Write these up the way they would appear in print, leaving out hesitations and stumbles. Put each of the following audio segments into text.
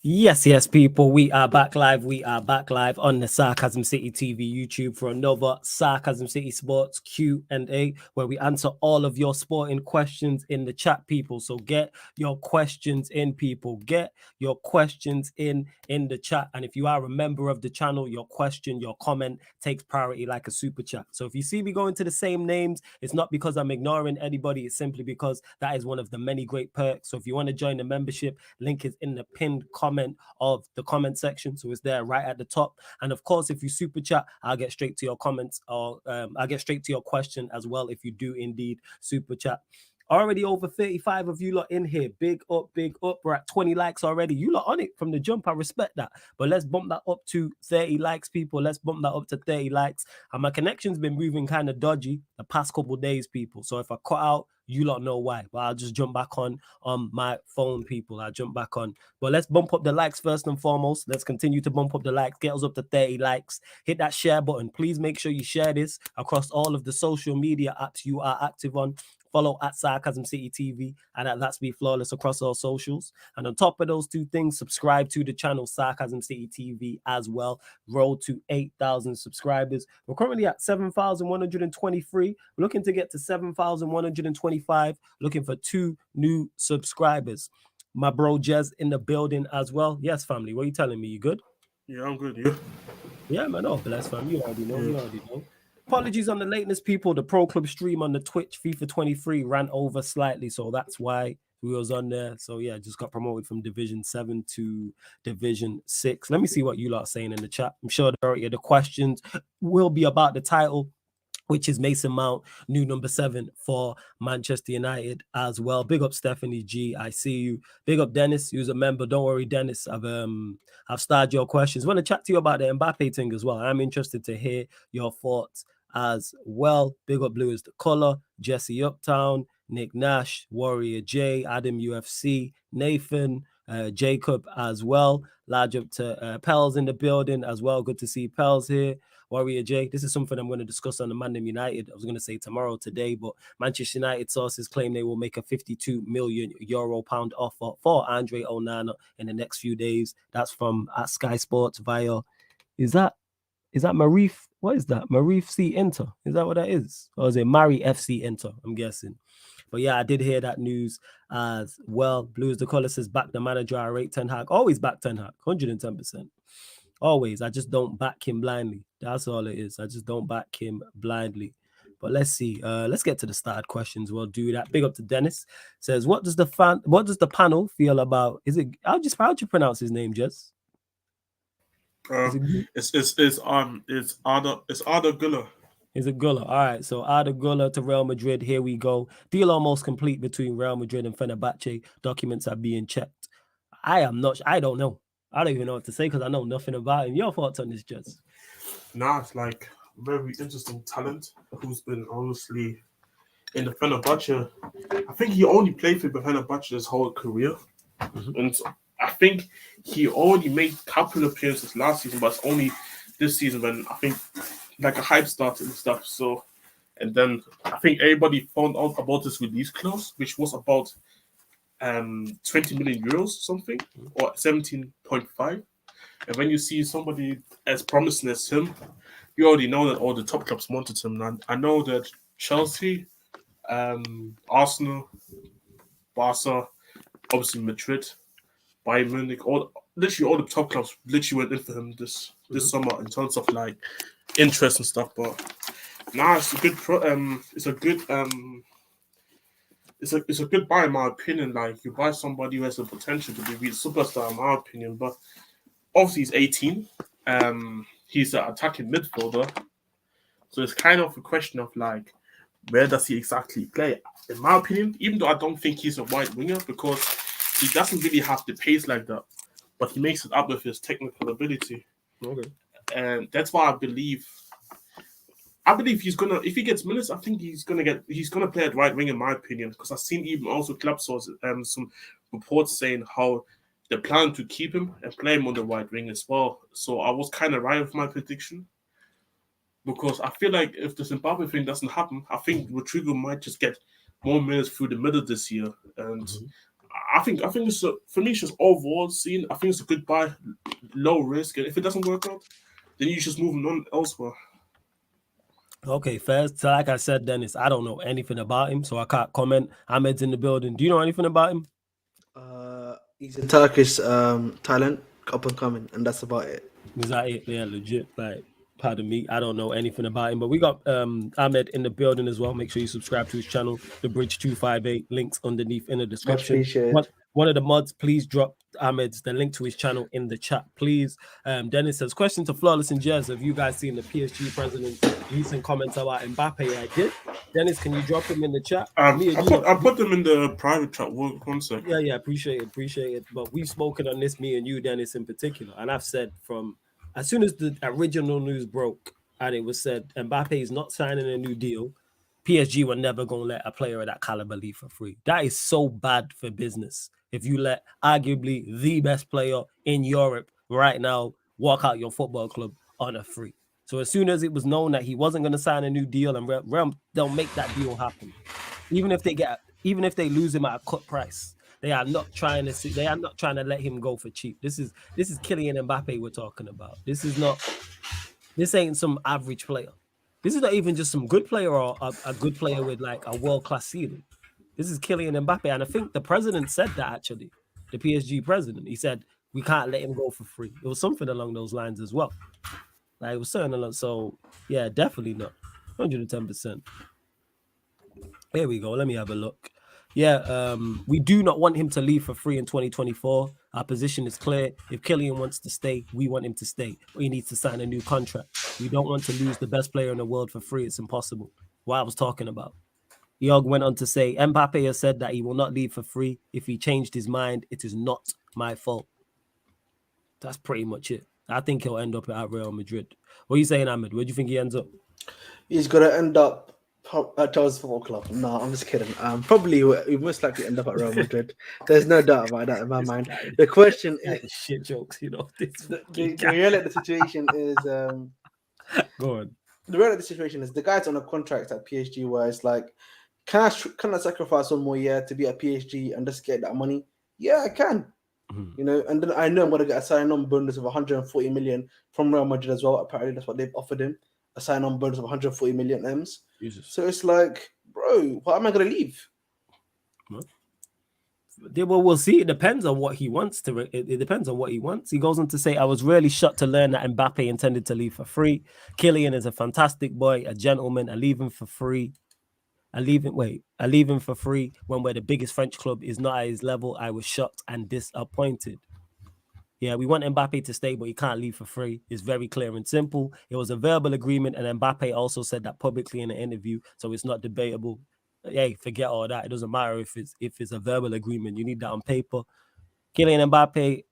Yes, people. We are back live. We are back live on the Sarcasm City TV YouTube for another Sarcasm City Sports Q&A, where we answer all of your sporting questions in the chat, people. So get your questions in, people. Get your questions in the chat. And if you are a member of the channel, your question, your comment takes priority like a super chat. So if you see me going to the same names, it's not because I'm ignoring anybody. It's simply because that is one of the many great perks. So if you want to join the membership, link is in the pinned comment of the comment section, so it's there right at the top. And of course, if you super chat, I'll get straight to your comments, or I'll get straight to your question as well if you do indeed super chat. Already over 35 of you lot in here. Big up, big up. We're at 20 likes already. You lot on it from the jump. I respect that. But let's bump that up to 30 likes, people. Let's bump that up to 30 likes. And my connection's been moving kind of dodgy the past couple days, people. So if I cut out, you lot know why. But I'll just jump back on my phone, people. I'll jump back on. But let's bump up the likes first and foremost. Let's continue to bump up the likes. Get us up to 30 likes. Hit that share button. Please make sure you share this across all of the social media apps you are active on. Follow at Sarcasm City TV and at That's Be Flawless across all socials. And on top of those two things, subscribe to the channel Sarcasm City TV as well. Road to 8,000 subscribers. We're currently at 7,123. We're looking to get to 7,125. Looking for 2 new subscribers. My bro Jez in the building as well. Yes, family. What are you telling me? You good? Yeah, I'm good. You? Yeah, man. Oh, bless, fam. You already know. Yeah. You already know. Apologies on the lateness, people. The Pro Club stream on the Twitch FIFA 23 ran over slightly, so that's why we was on there. So yeah, just got promoted from Division 7 to Division 6. Let me see what you lot are saying in the chat. I'm sure the majority of the questions will be about the title, which is Mason Mount, new number 7 for Manchester United as well. Big up Stephanie G. I see you. Big up Dennis, who's a member. Don't worry, Dennis. I've started your questions. I want to chat to you about the Mbappe thing as well. I'm interested to hear your thoughts as well. Big up Blue is the color. Jesse Uptown, Nick Nash, Warrior J, Adam UFC, Nathan, Jacob as well. Large up to Pels in the building as well. Good to see Pels here. Warrior J, this is something I'm going to discuss on the Man United. I was going to say tomorrow, today, but Manchester United sources claim they will make a 52 million euro pound offer for Andre Onana in the next few days. That's from at Sky Sports via, is that Marif? What is that? Marif C Inter? Is that what that is? Or is it Mari FC Inter? I'm guessing. But yeah, I did hear that news as well. Blues the Color says back the manager. I rate Ten Hag. Always back Ten Hag. 110%. Always. I just don't back him blindly. That's all it is. I just don't back him blindly. But let's see. Let's get to the started questions. We'll do that. Big up to Dennis. Says, what does the panel feel about? Is it how'd you pronounce his name, Jess? It's Arda Guler. Is it Guller? All right. So Arda Guler to Real Madrid. Here we go. Deal almost complete between Real Madrid and Fenerbahce. Documents are being checked. I don't know. I don't even know what to say because I know nothing about him. Your thoughts on this, Jess? Nah, it's like very interesting talent who's been honestly in the Fenerbahce. I think he only played for the Fenerbahce his whole career, and I think he already made a couple of appearances last season, but it's only this season when I think like a hype started and stuff. So, and then I think everybody found out about this release clause, which was about 20 million euros something, or 17.5. And when you see somebody as promising as him, you already know that all the top clubs wanted him. And I know that Chelsea, Arsenal, Barca, obviously Madrid, Bayern Munich, literally all the top clubs literally went in for him this summer in terms of like interest and stuff. But nah, it's a good buy in my opinion. Like you buy somebody who has the potential to be a superstar in my opinion. But obviously he's 18. He's an attacking midfielder. So it's kind of a question of like where does he exactly play? In my opinion, even though I don't think he's a wide winger because he doesn't really have the pace like that, but he makes it up with his technical ability. Okay. And that's why I believe he's gonna, if he gets minutes, I think he's gonna play at right wing in my opinion, because I've seen even also club sources some reports saying how they plan to keep him and play him on the right wing as well. So I was kind of right with my prediction, because I feel like if the Zimbabwe thing doesn't happen, I think Rodrigo might just get more minutes through the middle this year, and I think it's for me. It's just overall seen. I think it's a good buy, low risk, and if it doesn't work out, then you just move on elsewhere. Okay, first, so like I said, Dennis, I don't know anything about him, so I can't comment. Ahmed's in the building. Do you know anything about him? He's a Turkish talent, up and coming, and that's about it. Is that it? Yeah, legit. Like, pardon me, I don't know anything about him, but we got Ahmed in the building as well. Make sure you subscribe to his channel, The Bridge 258. Links underneath in the Much description. appreciated. One of the mods, please drop Ahmed's the link to his channel in the chat, please. Dennis says, question to Flawless and Jez. Have you guys seen the PSG president's recent comments about Mbappe? I did. Dennis, can you drop him in the chat? I put them in the private chat. One sec. Yeah, appreciate it. But we've spoken on this, me and you, Dennis, in particular. And I've said from as soon as the original news broke and it was said Mbappe is not signing a new deal, PSG were never going to let a player of that caliber leave for free. That is so bad for business. If you let arguably the best player in Europe right now walk out your football club on a free. So as soon as it was known that he wasn't going to sign a new deal and Realm, they'll make that deal happen. Even if they lose him at a cut price, they are not trying to let him go for cheap. This is Kylian Mbappe we're talking about. This ain't some average player. This is not even just some good player or a good player with like a world-class ceiling. This is Kylian Mbappe. And I think the president said that actually, the PSG president. He said, we can't let him go for free. It was something along those lines as well. Like, it was certain along. So, yeah, definitely not. 110%. Here we go. Let me have a look. Yeah, we do not want him to leave for free in 2024. Our position is clear. If Kylian wants to stay, we want him to stay. But he needs to sign a new contract. We don't want to lose the best player in the world for free. It's impossible. What I was talking about. Yog went on to say, Mbappe has said that he will not leave for free. If he changed his mind, it is not my fault. That's pretty much it. I think he'll end up at Real Madrid. What are you saying, Ahmed? Where do you think he ends up? He's gonna end up at Chelsea Football Club. No, I'm just kidding. Probably he most likely end up at Real Madrid. There's no doubt about that in my mind. The question is shit jokes, you know. The reality of the situation is go on. The reality of the situation is the guy's on a contract at PSG where it's like, can I sacrifice one more year to be at PSG and just get that money? Yeah, I can. Mm-hmm. You know, and then I know I'm gonna get a sign-on bonus of 140 million from Real Madrid as well. Apparently, that's what they've offered him. A sign-on bonus of 140 million M's. Jesus. So it's like, bro, why am I gonna leave? Well, we'll see. It depends on what he wants to. It depends on what he wants. He goes on to say, I was really shocked to learn that Mbappe intended to leave for free. Kylian is a fantastic boy, a gentleman. I leave him for free. I leave him for free when we're the biggest French club is not at his level. I was shocked and disappointed. Yeah, we want Mbappe to stay, but he can't leave for free. It's very clear and simple. It was a verbal agreement, and Mbappe also said that publicly in an interview, so it's not debatable. Hey, forget all that. It doesn't matter if it's a verbal agreement. You need that on paper. Kylian Mbappe,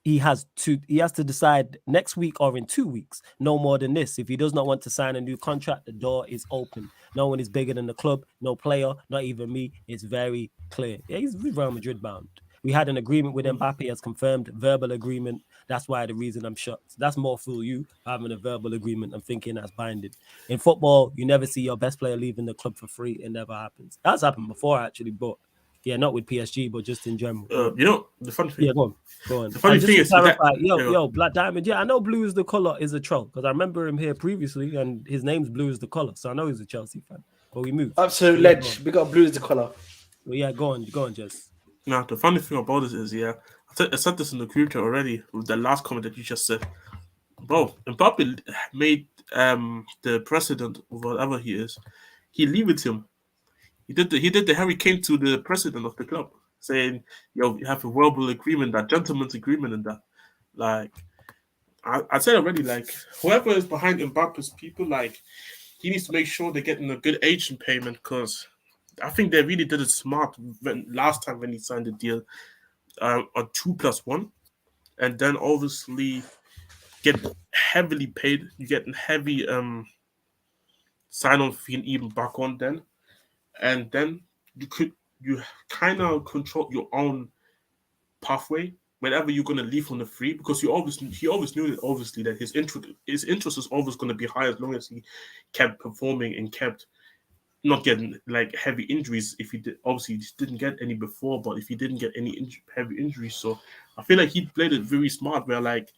he has to decide next week or in 2 weeks, no more than this. If he does not want to sign a new contract, the door is open. No one is bigger than the club, no player, not even me. It's very clear. Yeah, he's Real Madrid bound. We had an agreement with Mbappe as confirmed, verbal agreement. That's why the reason I'm shocked. That's more fool you having a verbal agreement and thinking that's binding. In football, you never see your best player leaving the club for free. It never happens. That's happened before, actually, but yeah, not with PSG, but just in general. You know, the funny thing. Yeah, go on. The funny thing is, yo, Black Diamond. Yeah, I know blue is the color is a troll because I remember him here previously, and his name's Blue is the color, so I know he's a Chelsea fan. But we moved. Absolute ledge. We got blue is the color. Well, yeah, go on, Jess. Now, the funny thing about this is, I said this in the group chat already with the last comment that you just said. Bro, Mbappe made the president, whatever he is, he leave it him. He did the Harry Kane to the president of the club, saying, "Yo, you have a verbal agreement, that gentleman's agreement, and that." Like, I said already, like, whoever is behind Mbappe's people, like, he needs to make sure they're getting a good agent payment because I think they really did it smart last time when he signed the deal on 2+1, and then obviously get heavily paid. You get a heavy sign-on fee and even back on then. And then you kind of control your own pathway whenever you're going to leave on the free, because he always knew that obviously that his interest is always going to be high as long as he kept performing and kept not getting like heavy injuries. If he did, obviously he didn't get any before, but if he didn't get any heavy injuries, so I feel like he played it very smart. Where like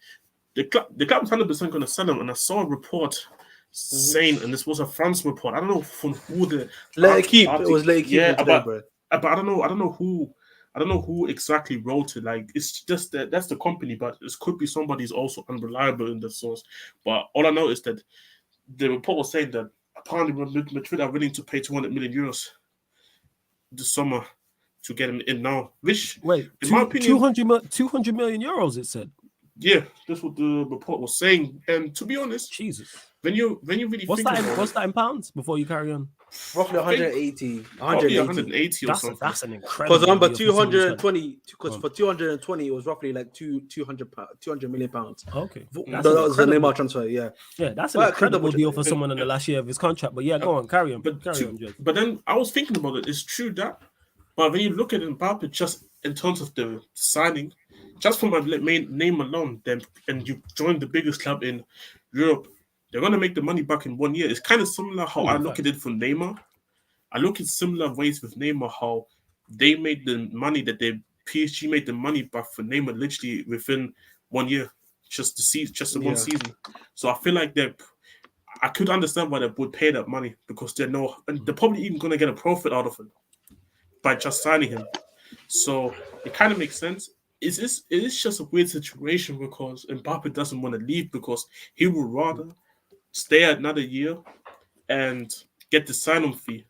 the club was 100% going to sell him, and I saw a report saying, and this was a France report. I don't know from who the L'Equipe. It was L'Equipe. yeah, today, bro. but I don't know who exactly wrote it. Like it's just that's the company, but it could be somebody's also unreliable in the source. But all I know is that the report was saying that apparently Madrid are willing to pay 200 million euros this summer to get him in now. Which, wait, in my opinion, 200 million euros. It said. Yeah, that's what the report was saying. And to be honest, Jesus, when you really what's think that? about What's that in pounds? Before you carry on, roughly 180. probably 180 or something. That's an incredible. Because number deal for someone who's 220. Because for 220, it was roughly like 200 million pounds. Okay, That was the Neymar transfer. Yeah, that's an incredible deal for someone in the last year of his contract. But yeah, go on, carry on. But then I was thinking about it. It's true that, but when you look at Mbappe, just in terms of the signing, just from my main name alone, then and you join the biggest club in Europe, they're gonna make the money back in 1 year. It's kind of similar how I look at it for Neymar. I look at similar ways with Neymar, how they made the money that PSG made the money back for Neymar literally within 1 year, just one season. So I feel like I could understand why they would pay that money because they're probably even gonna get a profit out of it by just signing him. So it kind of makes sense. It is just a weird situation because Mbappe doesn't want to leave because he would rather stay another year and get the sign-on fee.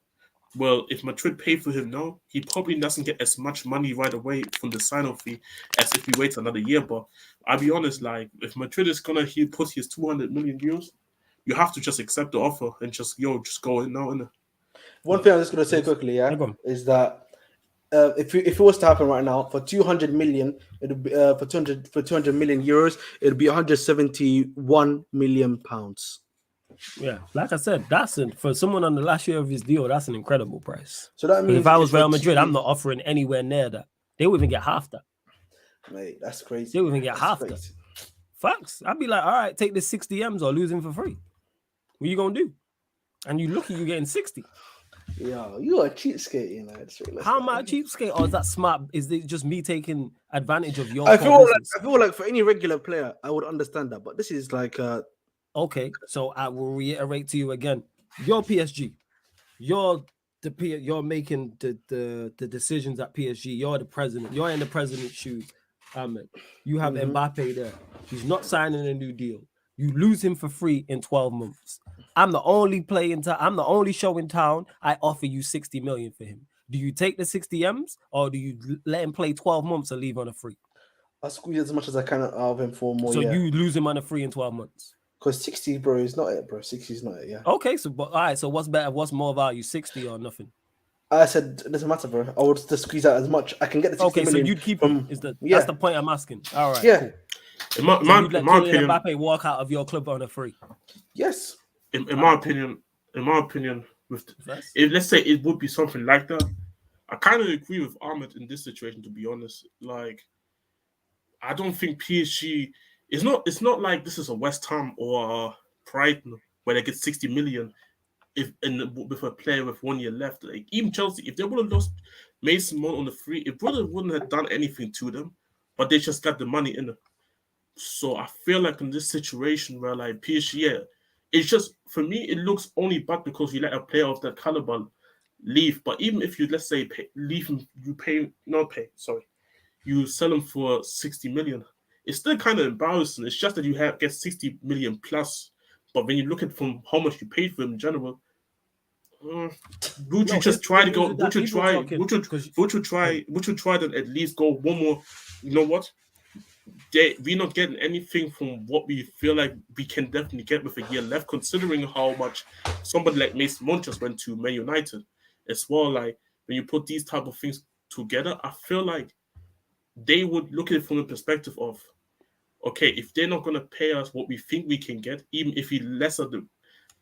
Well, if Madrid pay for him now, he probably doesn't get as much money right away from the sign-on fee as if he waits another year. But I'll be honest, like if Madrid is gonna put his 200 million euros, you have to just accept the offer and just go in now. Innit? One thing I'm just gonna say quickly, is that if it was to happen right now for 200 million, it'd be for 200 million euros, it'd be 171 million pounds. Yeah, like I said, for someone on the last year of his deal, that's an incredible price. So that means if I was Real Madrid, I'm not offering anywhere near that. They would even get half that. Mate, that's crazy. They would even get half that. Facts. I'd be like, all right, take this 60 M's or lose him for free. What you gonna do? And you getting 60. Yeah, you are a cheapskate, you know. How am I a cheapskate, or is that smart? Is it just me taking advantage of your? I feel like for any regular player, I would understand that, but this is like okay. So I will reiterate to you again: you're PSG, you're making the decisions at PSG. You're the president. You're in the president's shoes. You have Mbappe there. He's not signing a new deal. You lose him for free in 12 months. I'm the only I'm the only show in town. I offer you 60 million for him. Do you take the 60 M's or do you let him play 12 months and leave on a free? I squeeze as much as I can out of him for more. So you lose him on a free in 12 months. Because 60, bro, is not it, bro. 60 is not it, yeah. Okay, so all right. So what's better? What's more value, 60 or nothing? I said it doesn't matter, bro. I would just squeeze out as much. I can get the 60 million. So you'd keep him. That's the point I'm asking. All right. Yeah. Cool. In my opinion, Mbappe walk out of your club on a free. Yes. In my opinion, let's say it would be something like that, I kind of agree with Ahmed in this situation. To be honest, like I don't think PSG is not. It's not like this is a West Ham or a Brighton where they get 60 million with a player with 1 year left. Like even Chelsea, if they would have lost Mason Mount on the free, it wouldn't have done anything to them. But they just got the money in it. So I feel like in this situation where like PSG, it's just for me it looks only bad because you let a player of that caliber leave. But even if you let's say leave him, you sell him for 60 million. It's still kind of embarrassing. It's just that you get 60 million plus. But when you look at from how much you paid for him in general, would you try to at least go one more? You know what? We're not getting anything from what we feel like we can definitely get with a year left, considering how much somebody like Mason Mount just went to Man United as well. Like when you put these type of things together, I feel like they would look at it from the perspective of, okay, if they're not going to pay us what we think we can get, even if we lesser the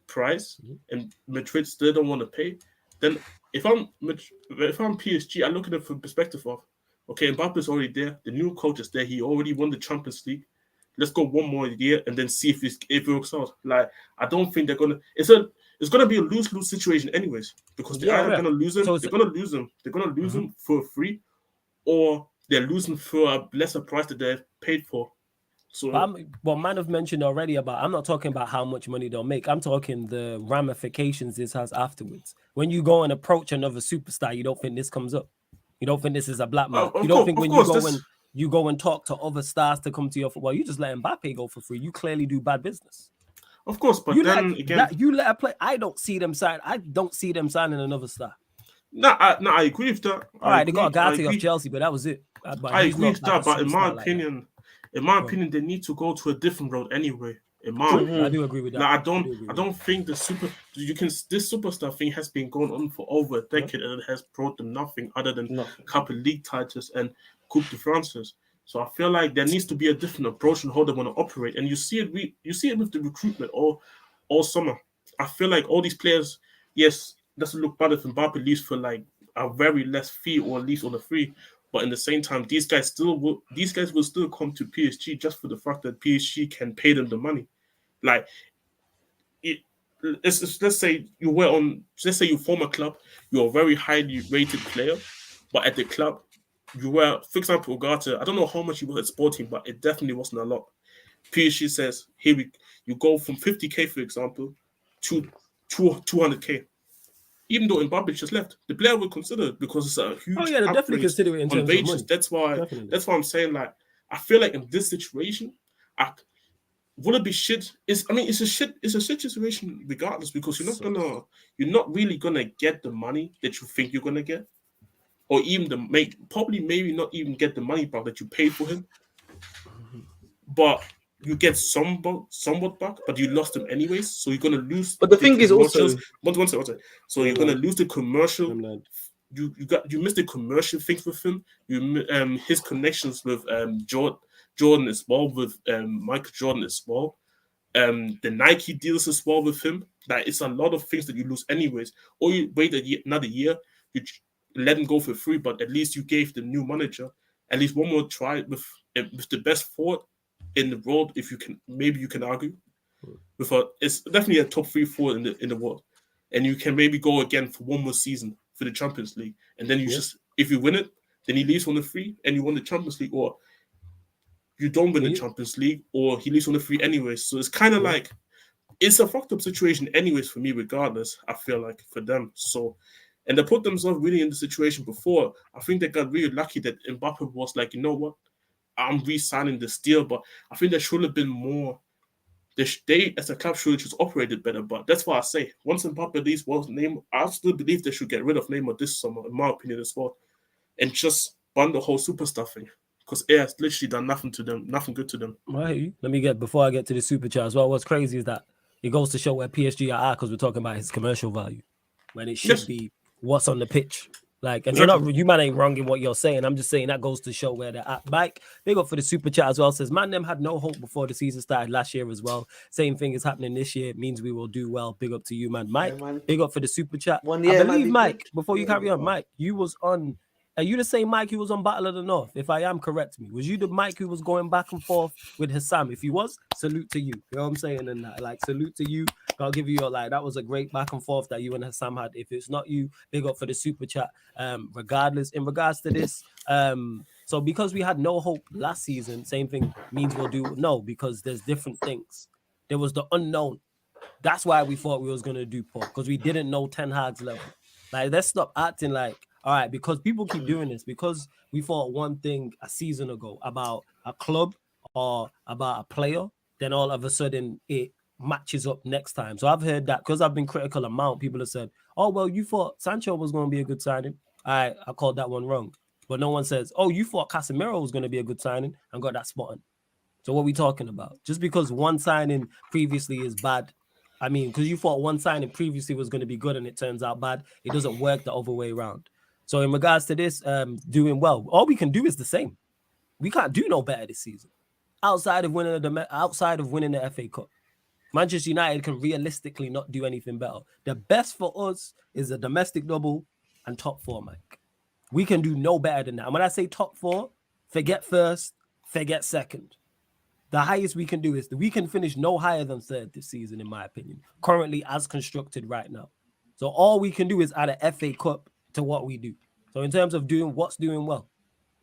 price, and Madrid still don't want to pay, then if I'm PSG, I look at it from the perspective of, okay, Mbappe's already there. The new coach is there. He already won the Champions League. Let's go one more year and then see if it works out. Like I don't think they're gonna. it's gonna be a lose-lose situation anyways, because they're either gonna lose him, they're gonna lose him for free, or they're losing for a lesser price that they've paid for. So, but man have mentioned already about, I'm not talking about how much money they'll make. I'm talking the ramifications this has afterwards. When you go and approach another superstar, you don't think this comes up. You don't think this is a black man. You don't think when you go and talk to other stars to come to your football, you just let Mbappe go for free. You clearly do bad business. Of course, but you let a play. I don't see them signing another star. No, I agree with that. All right, they got Gatti of Chelsea, but that was it. I agree with that, but in my opinion, they need to go to a different road anyway. I do agree with that. Now, I don't think this superstar thing has been going on for over a decade, and it has brought them nothing other than a couple league titles and Coupe de France. So I feel like there needs to be a different approach on how they want to operate, and you see it with the recruitment all summer. I feel like all these players, yes, doesn't look bad if Mbappe leaves for like a very less fee or at least on a free. But in the same time, these guys will still come to PSG just for the fact that PSG can pay them the money. Like, let's say you form a club, you're a very highly rated player, but at the club, you were, for example, Ugarte, I don't know how much he was at Sporting, but it definitely wasn't a lot. PSG says, you go from 50k, for example, to 200k. Even though Mbappe just left, the player will consider it because it's a huge they'll definitely consider it in terms of money. That's why I'm saying, like, I feel like in this situation, would it be shit? It's a shit situation regardless, because you're not really gonna get the money that you think you're gonna get, or even maybe not even get the money back that you paid for him, but you get somewhat back, but you lost them anyways, so you're gonna lose. But the thing is also, one second. So you're gonna lose the commercial. You missed the commercial things with him. His connections with Jordan as well, with Michael Jordan as well. The Nike deals as well with him. Like, it's a lot of things that you lose anyways. Or you wait another year, you let him go for free, but at least you gave the new manager at least one more try with the best forward in the world. If you can argue it's definitely a top 3 forward in the world, and you can maybe go again for one more season for the Champions League, and then if you win it, then he leaves on the free and you won the Champions League, or you don't win the Champions League, or he leaves on the free anyways. So it's kind of like, it's a fucked up situation anyways for me, regardless, I feel like, for them. So, and they put themselves really in the situation before. I think they got really lucky that Mbappe was like, you know what, I'm re-signing this deal, but I think there should have been more. They as a club should have just operated better, but that's why I say, once Mbappe leaves World's name, I still believe they should get rid of Neymar this summer, in my opinion as well, and just ban the whole superstar thing, because it has literally done nothing to them, nothing good to them. Right. Before I get to the super chat as well, what's crazy is that it goes to show where PSG are at, because we're talking about his commercial value, when it should be what's on the pitch. Like, and you man ain't wrong in what you're saying. I'm just saying that goes to show where they're at. Mike, big up for the super chat as well. Says, man, them had no hope before the season started last year as well. Same thing is happening this year. It means we will do well. Big up to you, man. Mike, big up for the super chat. I believe, Mike, before you carry on, Mike, you was on. Are you the same Mike who was on Battle of the North? If I am, correct me. Was you the Mike who was going back and forth with Hassam? If you was, salute to you. You know what I'm saying? And like, salute to you. I'll give you your, like, that was a great back and forth that you and Hassam had. If it's not you, big up for the super chat. Regardless, in regards to this, so because we had no hope last season, same thing means we'll do no, because there's different things. There was the unknown. That's why we thought we was gonna do poor, because we didn't know Ten Hag's level. Like, let's stop acting like, all right, because people keep doing this, because we thought one thing a season ago about a club or about a player, then all of a sudden it matches up next time. So I've heard that, because I've been critical of Mount, people have said, oh, well, you thought Sancho was going to be a good signing. I called that one wrong. But no one says, oh, you thought Casemiro was going to be a good signing and got that spot on. So what are we talking about? Just because one signing previously is bad, I mean, because you thought one signing previously was going to be good and it turns out bad, it doesn't work the other way around. So in regards to this, doing well, all we can do is the same. We can't do no better this season. Outside of winning the FA Cup, Manchester United can realistically not do anything better. The best for us is a domestic double and top 4, Mike. We can do no better than that. And when I say top 4, forget first, forget second. The highest we can do is we can finish no higher than third this season, in my opinion. Currently, as constructed right now. So all we can do is add an FA Cup to what we do. So in terms of doing what's doing well,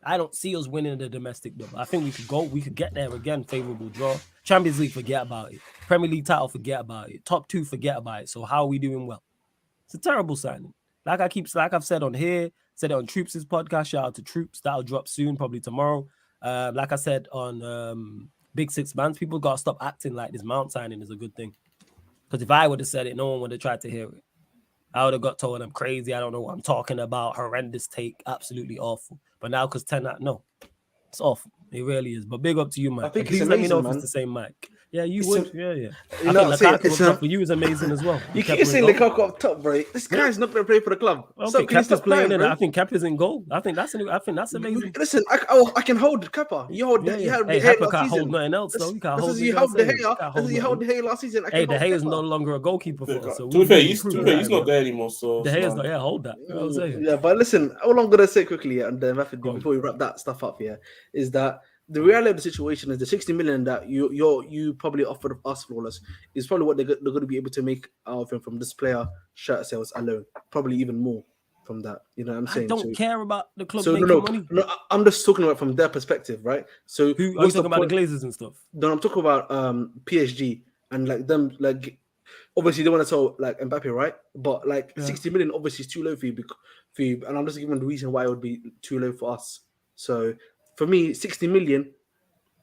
I don't see us winning the domestic double. I think we could get there again, favorable draw. Champions League, forget about it. Premier League title, forget about it. Top 2, forget about it. So how are we doing well? It's a terrible signing. Like I've said on here, said it on Troops' podcast. Shout out to Troops. That'll drop soon, probably tomorrow. Like I said on Big Six Bands, people gotta stop acting like this Mount signing is a good thing. Because if I would have said it, no one would have tried to hear it. I would have got told I'm crazy. I don't know what I'm talking about. Horrendous take. Absolutely awful. But now, because 10 out, no. It's awful. It really is. But big up to you, Mike. I think please it's let me know amazing, if it's the same Mike. Yeah, you It's would. a- Yeah. You I know, think say Lukaku it's for you is amazing as well. You Kepa keep saying in goal. Lukaku up top, bro. This guy's not going to play for the club. Okay, So can you Kepa's stop playing playing, in. bro? I think Kepa's in goal. I think that's amazing. Listen, I can hold Kepa. You hold. Yeah, You yeah. held Hey, De Gea Kepa last can't hold season. nothing else though. You can't This hold. is you held De Gea. Can't This hold is you held nothing. De Gea last season. I Hey, can De hold Gea is Kepa. no longer a goalkeeper for us. So To be fair, he's that, not there anymore. So De Gea's not. Yeah, hold that. You know what I'm saying? Yeah, but listen, all I'm gonna say quickly, and then Go on. before we wrap that stuff up here, is that the reality of the situation is the 60 million that you probably offered us, Flawless, is probably what they're going to be able to make out of him from this player shirt sales alone. Probably even more from that. You know what I'm I saying? don't care about the club So making money. no, I'm just talking about from their perspective, right? So Who are you what's the talking about? The point? Glazers and stuff. No, I'm talking about PSG and like them, like obviously they want to sell like Mbappe, right? But like 60 million obviously is too low for you, and I'm just giving the reason why it would be too low for us. So for me, 60 million,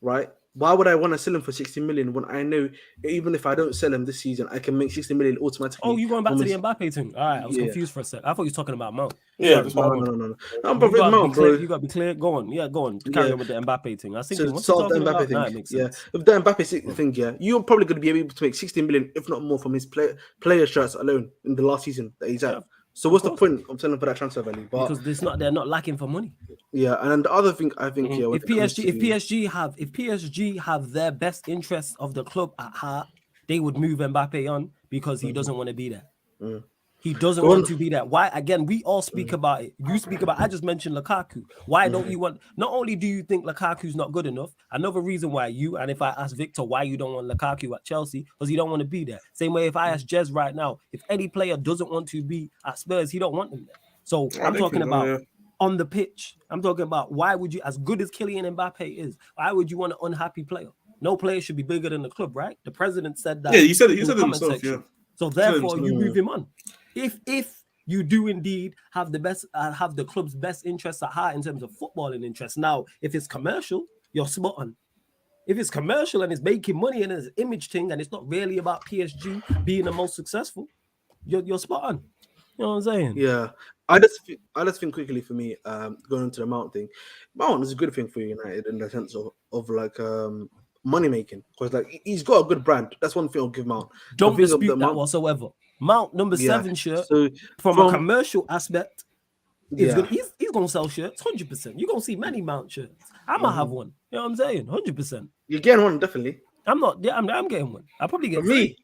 right? Why would I want to sell him for 60 million when I know even if I don't sell him this season, I can make 60 million automatically? Oh, you going back from to the his- Mbappe thing? All right, I was Yeah. confused for a sec. I thought you were talking about Mount. Yeah, Sorry, that's my what bad. No, You bro, gotta Mount, be clear. bro. You gotta be clear. Go on. Yeah, go on. Carry Yeah. on with the Mbappe thing. I was So thinking, what's he solve the talking Mbappe about? thing. Nah, it makes Yeah, sense. with the Mbappe thing, yeah, you're probably going to be able to make 60 million, if not more, from his player shirts alone in the last season that he's at. Yeah, So what's the point of selling for that transfer value? But Because they're not lacking for money. yeah, and then the other thing I think, yeah, when If it comes PSG have their best interests of the club at heart, they would move Mbappe on because he doesn't want to be there. Mm. He doesn't want to be there. Why? Again, we all speak about it. You speak about. I just mentioned Lukaku. Why don't you want? Not only do you think Lukaku's not good enough, another reason why you and if I ask Victor why you don't want Lukaku at Chelsea, because he don't want to be there. Same way if I ask Jez right now, if any player doesn't want to be at Spurs, he don't want them there. So I'm talking about on the pitch. I'm talking about why would you, as good as Kylian Mbappe is, why would you want an unhappy player? No player should be bigger than the club, right? The president said that. Yeah, you said it. in You the said it comment himself. section. Yeah. So therefore, you move him on. If you do indeed have the club's best interests at heart in terms of footballing interests. Now, if it's commercial, you're spot on. If it's commercial and it's making money and it's an image thing and it's not really about PSG being the most successful, you're spot on. You know what I'm saying? Yeah, I just think quickly for me, going into the Mount thing, Mount is a good thing for United in the sense of like money making, because like he's got a good brand. That's one thing I'll give Mount. Don't dispute that whatsoever. Mount number 7 shirt, So from a commercial aspect, is good. He's gonna sell shirts 100%. You're gonna see many Mount shirts. I'm gonna have one. You know what I'm saying? 100%. You're getting one, definitely. I'm not. Yeah, I'm getting one. I'll probably get For me.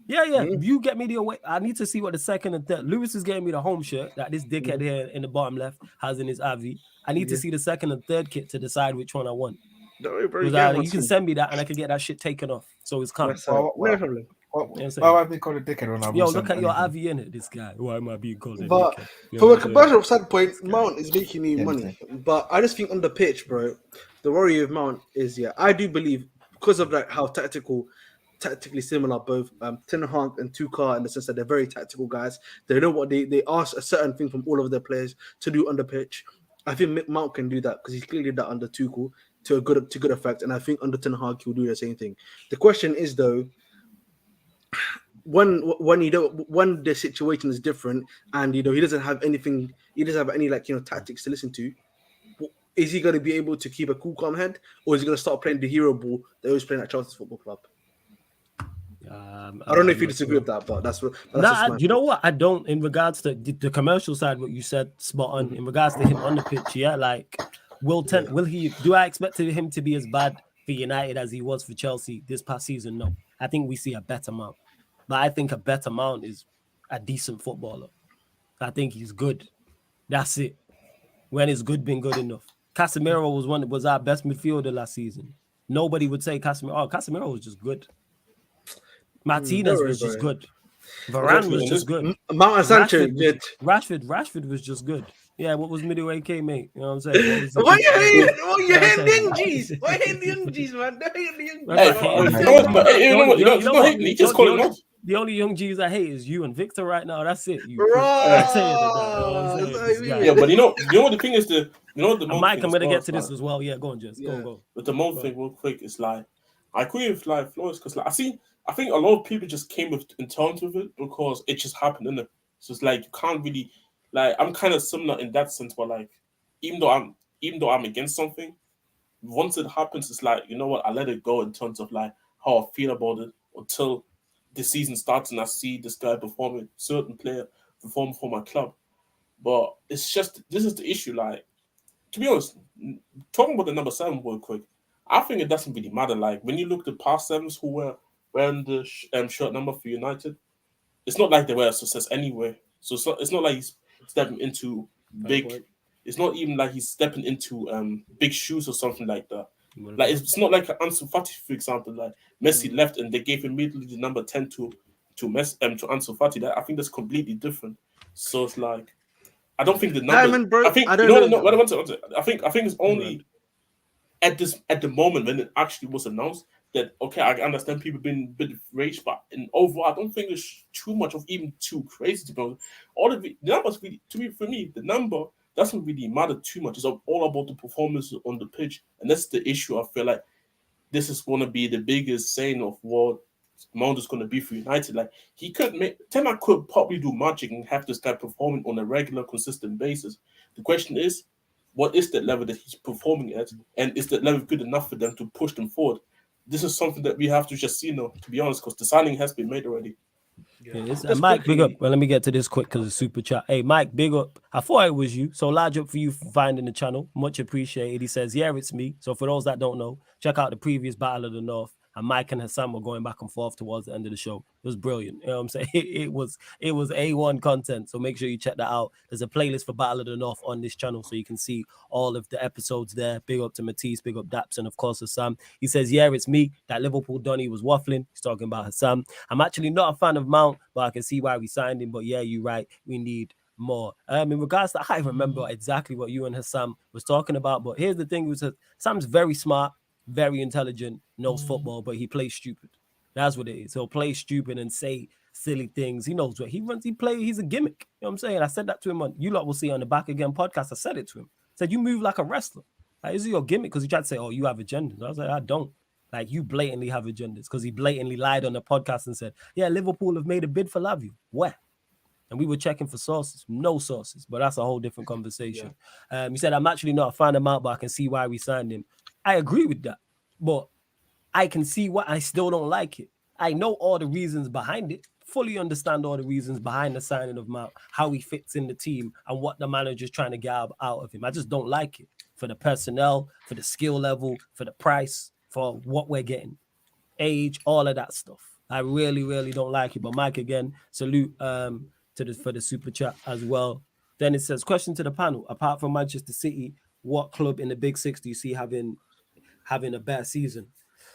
Yeah. You get me the away. I need to see what the second and third. Lewis is getting me the home shirt that this dickhead here in the bottom left has in his RV. I need to see the second and third kit to decide which one I want. Don't worry, bro, You can send me that and I can get that shit taken off. So it's coming. No problem. Why am I called a dickhead when I'm Yo, look at your RV in it, this guy. Why am I being called a But dickhead? You know from what a I'm saying? commercial standpoint, Mount is making you money. But I just think on the pitch, bro, the worry of Mount is, I do believe because of like how tactically similar both Ten Hag and Tuchel in the sense that they're very tactical guys. They know what they ask a certain thing from all of their players to do on the pitch. I think Mount can do that because he's clearly did that under Tuchel to good effect, and I think under Ten Hag he'll do the same thing. The question is though, when the situation is different and he doesn't have anything, he doesn't have any tactics to listen to, is he going to be able to keep a cool calm head, or is he going to start playing the hero ball that he was playing at Chelsea Football Club? I don't know if you disagree with that, but that's you know what? I don't. In regards to the commercial side, what you said, spot on. In regards to him on the pitch, will he? Do I expect him to be as bad for United as he was for Chelsea this past season? No, I think we see a better Mount. But I think a better Mount is a decent footballer. I think he's good. That's it. When is good been good enough? Casemiro was our best midfielder last season. nobody would say Casemiro. Oh, Casemiro was just good. Martinez was just good. Varane was just good. Mount and Sancho good. Rashford was just good. Yeah, what was midway K, mate? You know what I'm saying? Why you hating the young G's? Why you hating the young G's, man? Don't hate the young G's. He just called him out. The only young G's I hate is you and Victor right now. That's it. Bro, yeah, but you know what the thing is, Mike, I'm gonna get to this as well. Yeah, go on, Jess. Go. But the most thing, real quick, is like I agree with like Flores because like I think a lot of people just came in terms with it because it just happened, innit? So it's like you can't really like I'm kind of similar in that sense, but like even though I'm against something, once it happens, it's like, you know what, I let it go in terms of like how I feel about it until the season starts and I see this guy performing, certain player perform for my club. But it's just this is the issue. Like, to be honest, talking about the number 7 real quick, I think it doesn't really matter. Like when you look at the past 7s who were wearing the shirt number for United, it's not like they were a success anyway. So it's not like he's stepping into big. It's not even like he's stepping into big shoes or something like that. Like it's not like Ansu Fati, for example. Like Messi left and they gave immediately the number 10 to Messi to Ansu Fati. I think that's completely different. So it's like I don't think the number. Bro, I think I think it's only at the moment when it actually was announced that okay, I understand people being a bit rage, but in overall, I don't think it's too much of even too crazy to be honest. All of the numbers really, for me, the number doesn't really matter too much. It's all about the performance on the pitch, and that's the issue. I feel like this is going to be the biggest saying of what Mount is going to be for United. Like Tema could probably do magic and have this guy performing on a regular, consistent basis. The question is, what is that level that he's performing at, and is that level good enough for them to push them forward? This is something that we have to just see now, to be honest, because the signing has been made already. Mike, big up. Well, let me get to this quick because it's super chat. Hey, Mike, big up. I thought it was you. So large up for you finding the channel. Much appreciated. He says, yeah, it's me. So for those that don't know, check out the previous Battle of the North. And Mike and Hassan were going back and forth towards the end of the show. It was brilliant. You know what I'm saying? It was A1 content. So make sure you check that out. There's a playlist for Battle of the North on this channel, so you can see all of the episodes there. Big up to Matisse, big up Daps, and of course Hassan. He says, yeah, it's me. That Liverpool Donny was waffling. He's talking about Hassan. I'm actually not a fan of Mount, but I can see why we signed him. But yeah, you're right. We need more. In regards to, I can't remember exactly what you and Hassan was talking about, but here's the thing: Sam's very smart, very intelligent, knows football, but he plays stupid. That's what it is. He'll play stupid and say silly things. He knows what he runs. He's a gimmick. You know what I'm saying? I said that to him on, you lot will see on the Back Again podcast. I said it to him. I said, you move like a wrestler. Like, is it your gimmick? Because he tried to say, oh, you have agendas. I was like, I don't. Like, you blatantly have agendas, because he blatantly lied on the podcast and said, yeah, Liverpool have made a bid for Lavia. Where? And we were checking for sources, no sources, but that's a whole different conversation. Yeah. He said, I'm actually not a fan of Mount, but I can see why we signed him. I agree with that, but I can see why I still don't like it. I know all the reasons behind it, fully understand all the reasons behind the signing of Mount, how he fits in the team and what the manager's trying to get out of him. I just don't like it for the personnel, for the skill level, for the price, for what we're getting, age, all of that stuff. I really, really don't like it. But Mike, again, salute for the super chat as well. Then it says, question to the panel: apart from Manchester City, what club in the Big Six do you see having a better season?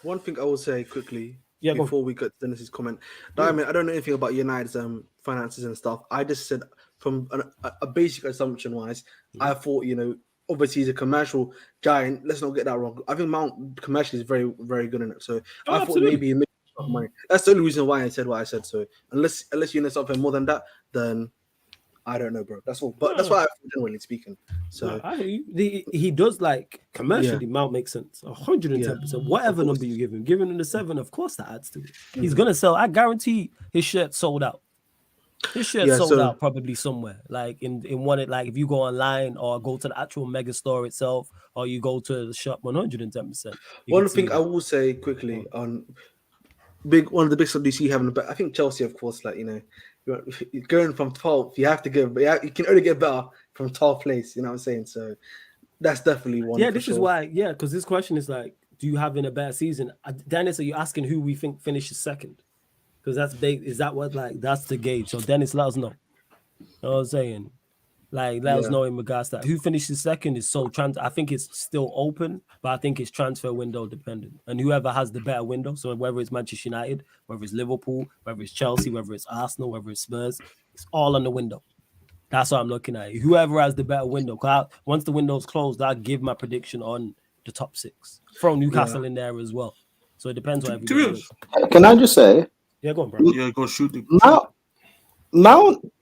One thing I will say quickly before we get to Dennis's comment. I mean, I don't know anything about United's finances and stuff. I just said from a basic assumption wise, I thought, obviously he's a commercial giant. Let's not get that wrong. I think Mount commercially is very, very good in it. So I thought maybe he made money. That's the only reason why I said what I said. So unless you know something more than that, then I don't know, bro. That's all. But that's why I feel, generally speaking. So he does, like, commercially. Mount makes sense. 110%. Whatever number you give him, giving him the 7, of course that adds to it. He's gonna sell. I guarantee his shirt sold out. His shirt sold out probably somewhere, like in one. Like if you go online or go to the actual mega store itself, or you go to the shop, 110%. One thing I will say quickly on one of the big stuff DC having, but I think Chelsea, of course, like you're going from 12th, you have to go, but you can only get better from 12th place. You know what I'm saying? So that's definitely one. Yeah, this is why. Yeah, because this question is like, do you have in a better season? Dennis, are you asking who we think finishes second? Because that's big. Is that what, like, that's the gauge? So Dennis, let us know. You know what I'm saying? Like, let us know in regards to that. Who finishes second is I think it's still open, but I think it's transfer window dependent. And whoever has the better window, so whether it's Manchester United, whether it's Liverpool, whether it's Chelsea, whether it's Arsenal, whether it's Spurs, it's all on the window. That's what I'm looking at. Whoever has the better window. Once the window's closed, I'll give my prediction on the top 6. Throw Newcastle in there as well. So it depends what everybody does. Can I just say? Yeah, go on, bro. Yeah, go shoot it. Mount,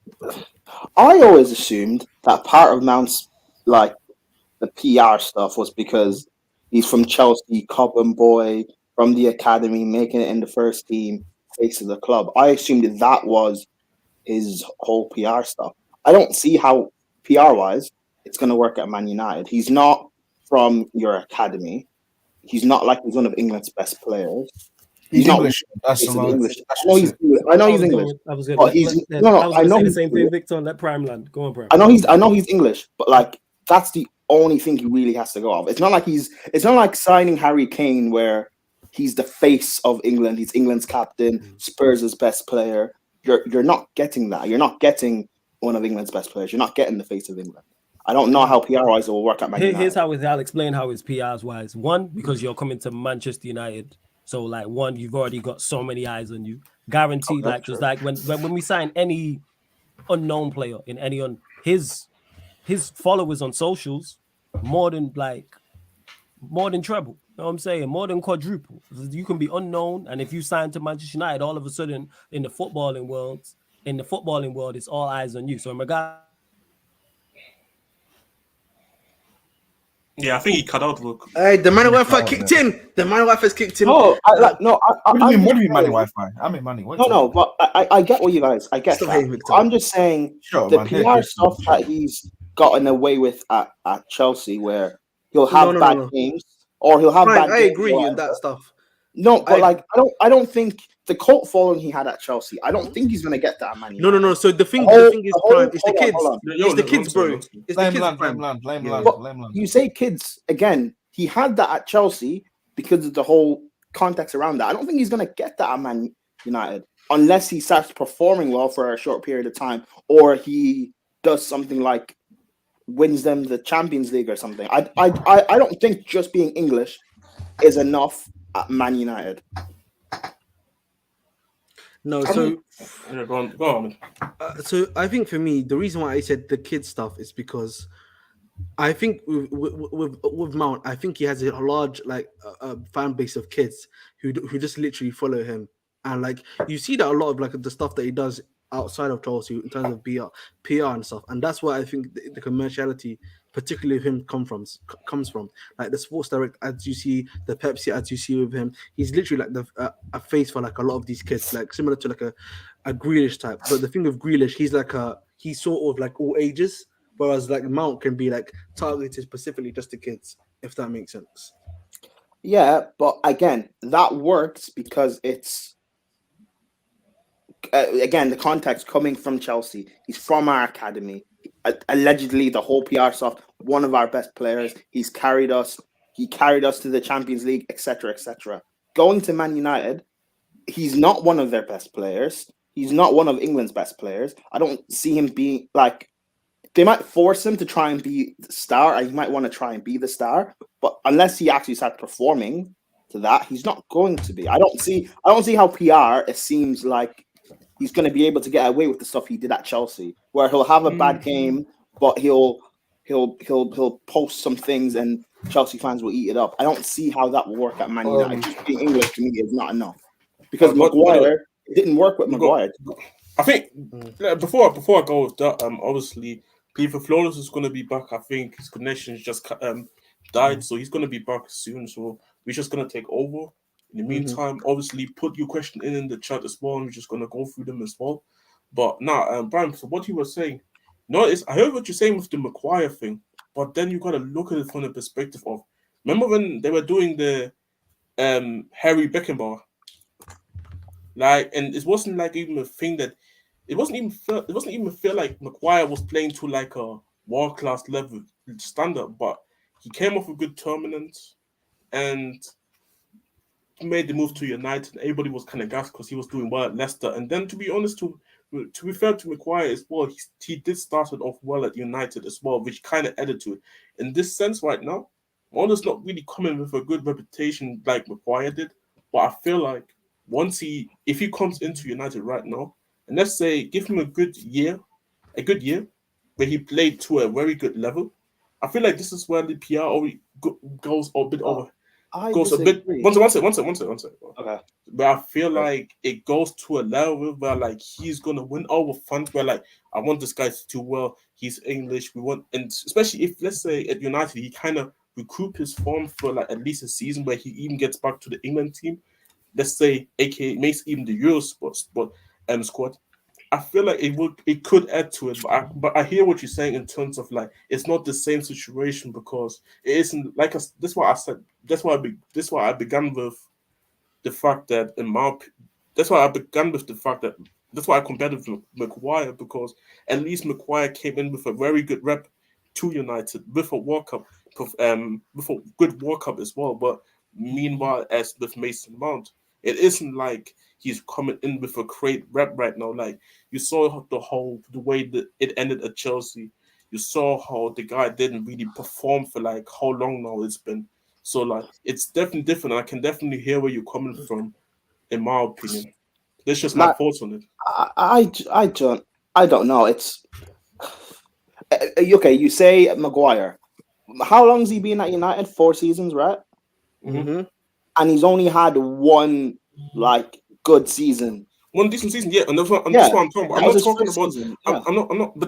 I always assumed that part of Mount's like the PR stuff was because he's from Chelsea, Cobham boy, from the academy, making it in the first team, face of the club. I assumed that was his whole PR stuff. I don't see how PR-wise it's going to work at Man United. He's not from your academy. He's not like he's one of England's best players. He's not English. That's English. I know he's English. I know the same thing, Victor. Let Prime land. Go on, Prime. I know he's English, but like that's the only thing he really has to go off. It's not like signing Harry Kane where he's the face of England. He's England's captain, Spurs' best player. You're not getting that. You're not getting one of England's best players. You're not getting the face of England. I don't know how PR-wise it will work at Man United. Here's how I'll explain how it's PR-wise. One, because you're coming to Manchester United. So, like, one, you've already got so many eyes on you. Guaranteed, just like when we sign any unknown player in any his followers on socials, more than treble. You know what I'm saying? More than quadruple. You can be unknown, and if you sign to Manchester United, all of a sudden in the footballing world, it's all eyes on you. So in regard. Yeah, I think he cut out. Look, hey, the money Wi-Fi kicked in. The money Wi-Fi's kicked in. What do you mean money Wi-Fi? I mean money. But I get what you guys. I get that. I'm just saying the PR stuff that he's gotten away with at Chelsea, where he'll have bad games or he'll have bad. I agree with that stuff. No, but I don't think the cult following he had at Chelsea. I don't think he's gonna get that, man. No. So the thing is, Prime, it's the kids. It's the kids, bro. It's the kids. You say kids again. He had that at Chelsea because of the whole context around that. I don't think he's gonna get that at Man United unless he starts performing well for a short period of time, or he does something like wins them the Champions League or something. I don't think just being English is enough at Man United. No, so go on. So I think for me, the reason why I said the kid stuff is because I think with Mount, I think he has a large fan base of kids who just literally follow him, and like you see that a lot of like the stuff that he does outside of Chelsea in terms of PR and stuff, and that's where I think the commerciality, particularly of him, comes from. Like the Sports Direct ads you see, the Pepsi ads you see with him, he's literally like a face for like a lot of these kids, like similar to like a Grealish type. But the thing with Grealish, he's sort of like all ages, whereas like Mount can be like targeted specifically just to kids, if that makes sense. Yeah, but again, that works because it's again the context coming from Chelsea. He's from our academy. Allegedly, the whole PR stuff. One of our best players. He's carried us. He carried us to the Champions League, etc., etc. Going to Man United, he's not one of their best players. He's not one of England's best players. I don't see him being like. They might force him to try and be the star, and he might want to try and be the star. But unless he actually starts performing to that, he's not going to be. I don't see how PR. It seems like he's going to be able to get away with the stuff he did at Chelsea, where he'll have a bad game, but he'll post some things and Chelsea fans will eat it up. I don't see how that will work at Man United. Just being English to me is not enough because Maguire it didn't work with Maguire. I think before I go with that, obviously Cleveland Flawless is going to be back. I think his connections just died, so he's going to be back soon. So we're just going to take over. In the meantime, obviously, put your question in the chat as well. We're just going to go through them as well. But now, Brian, so what you were saying, I heard what you're saying with the Maguire thing, but then you got to look at it from the perspective of, remember when they were doing the Harry Beckenbauer? Like, and it wasn't like even a thing that, it wasn't even feel like Maguire was playing to like a world-class level standard, but he came off a good tournament, and made the move to United, everybody was kind of gassed because he was doing well at Leicester. And then, to be honest, to be fair to Maguire as well, he did start it off well at United as well, which kind of added to it. In this sense, right now, Mourinho's not really coming with a good reputation like Maguire did. But I feel like if he comes into United right now, and let's say give him a good year, where he played to a very good level, I feel like this is where the PR already goes a bit over. Goes disagree. a bit. One second. Okay. But I feel like it goes to a level where like he's gonna win over fans. Where like I want this guy to do well. He's English. And especially if let's say at United he kind of recoup his form for like at least a season where he even gets back to the England team. Let's say, aka makes even the Euro squad. I feel like it could add to it, but I hear what you're saying in terms of like it's not the same situation because it isn't like that's why I said that's why I began with the fact that that's why I compared it with Maguire because at least Maguire came in with a very good rep to United with a World Cup, with a good World Cup as well. But meanwhile, as with Mason Mount, it isn't like he's coming in with a great rep right now. Like you saw the way that it ended at Chelsea. You saw how the guy didn't really perform for like how long now it's been. So like it's definitely different. I can definitely hear where you're coming from, in my opinion. That's just my thoughts on it. I don't know. It's okay. You say Maguire. How long has he been at United? 4 seasons, right? Mm-hmm. And he's only had one like good season. One decent season, yeah. And that's what I'm talking about. But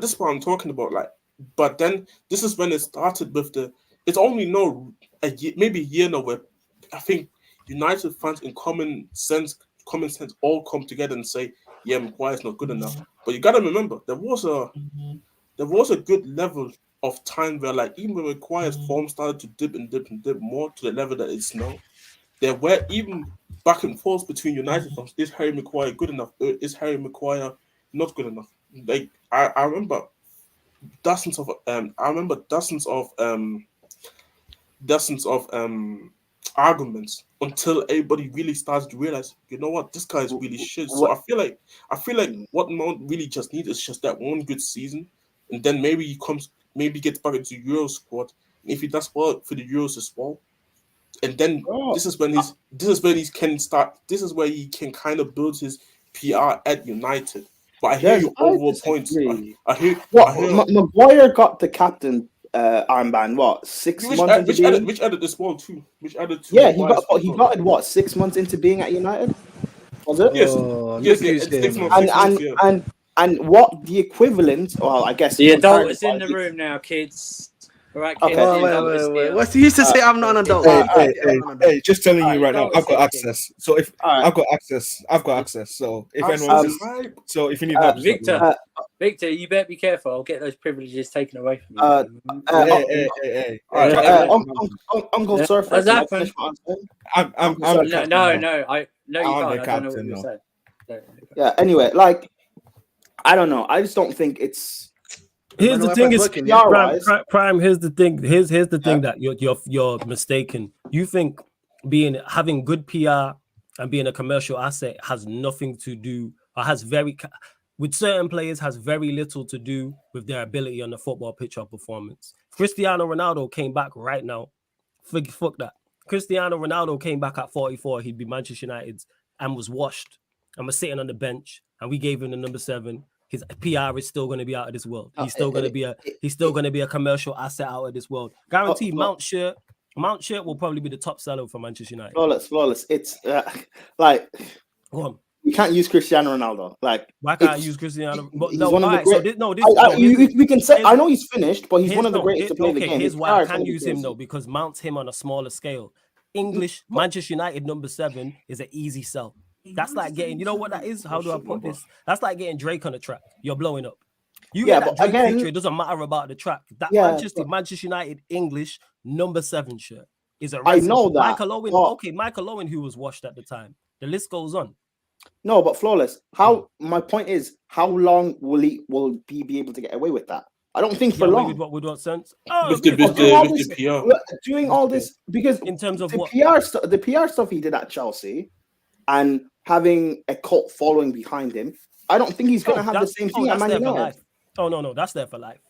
this is what I'm talking about. Like, but then this is when it started with it's only maybe a year now where I think United fans in common sense all come together and say, yeah, Maguire's not good enough. But you gotta remember there was a good level of time where like even when Maguire's form started to dip more to the level that it's now, there were even back and forth between United fans. Is Harry Maguire good enough? Is Harry Maguire not good enough? Like I remember dozens of arguments until everybody really started to realize, you know what, this guy is really shit. So I feel like what Mount really just needs is just that one good season, and then maybe he gets back into the Euro squad. And if he does well for the Euros as well, and then this is where he can kind of build his PR at United. But I hear your overall points. I hear Maguire got the captain armband 6 months into being? Which added this ball too. Which added to he got it 6 months into being at United? Was it? Yes. 6 months. And what the equivalent? Well, I guess the adult is in the room now, kids. All right, kids. Okay. Wait. What's the use to say I'm not an adult? Hey, just telling you right now, I've got access. So if I've got access. So if if you need help, Victor, you better be careful. I'll get those privileges taken away from you. Hey. Uncle Surf. What's happened? No, you can't. I don't know what you're saying. Yeah. Anyway, like I don't know. I just don't think it's. Here's the thing: Prime. Here's the thing. Here's the thing that you're mistaken. You think having good PR and being a commercial asset has nothing to do, or with certain players has very little to do with their ability on the football pitch or performance. Cristiano Ronaldo came back right now. Fuck that. Cristiano Ronaldo came back at 44. He'd be Manchester United's and was washed and was sitting on the bench, and we gave him the number 7. His PR is still going to be out of this world. He's still going to be a commercial asset out of this world. Guaranteed. Mount shirt will probably be the top seller for Manchester United. Flawless. It's like go on. You can't use Cristiano Ronaldo. Like why can't I use Cristiano? But we can say I know he's finished, but he's one of the greatest to play the game. Here's why I can use him though, because Mount's him on a smaller scale. Manchester United number 7 is an easy sell. That's like getting, you know what that is? How do I put this? That's like getting Drake on the track. You're blowing up. You get that Drake picture, it doesn't matter about the track. That Manchester United English number 7 shirt is a I know that. Michael Owen, who was washed at the time. The list goes on. No, but Flawless. My point is, how long will he be able to get away with that? I don't think for Yeah, long. with what sense? Oh, With the PR. Doing all this because in terms of the PR stuff he did at Chelsea, and having a cult following behind him, I don't think he's going to have the same thing at Man United. Oh no, that's there for life.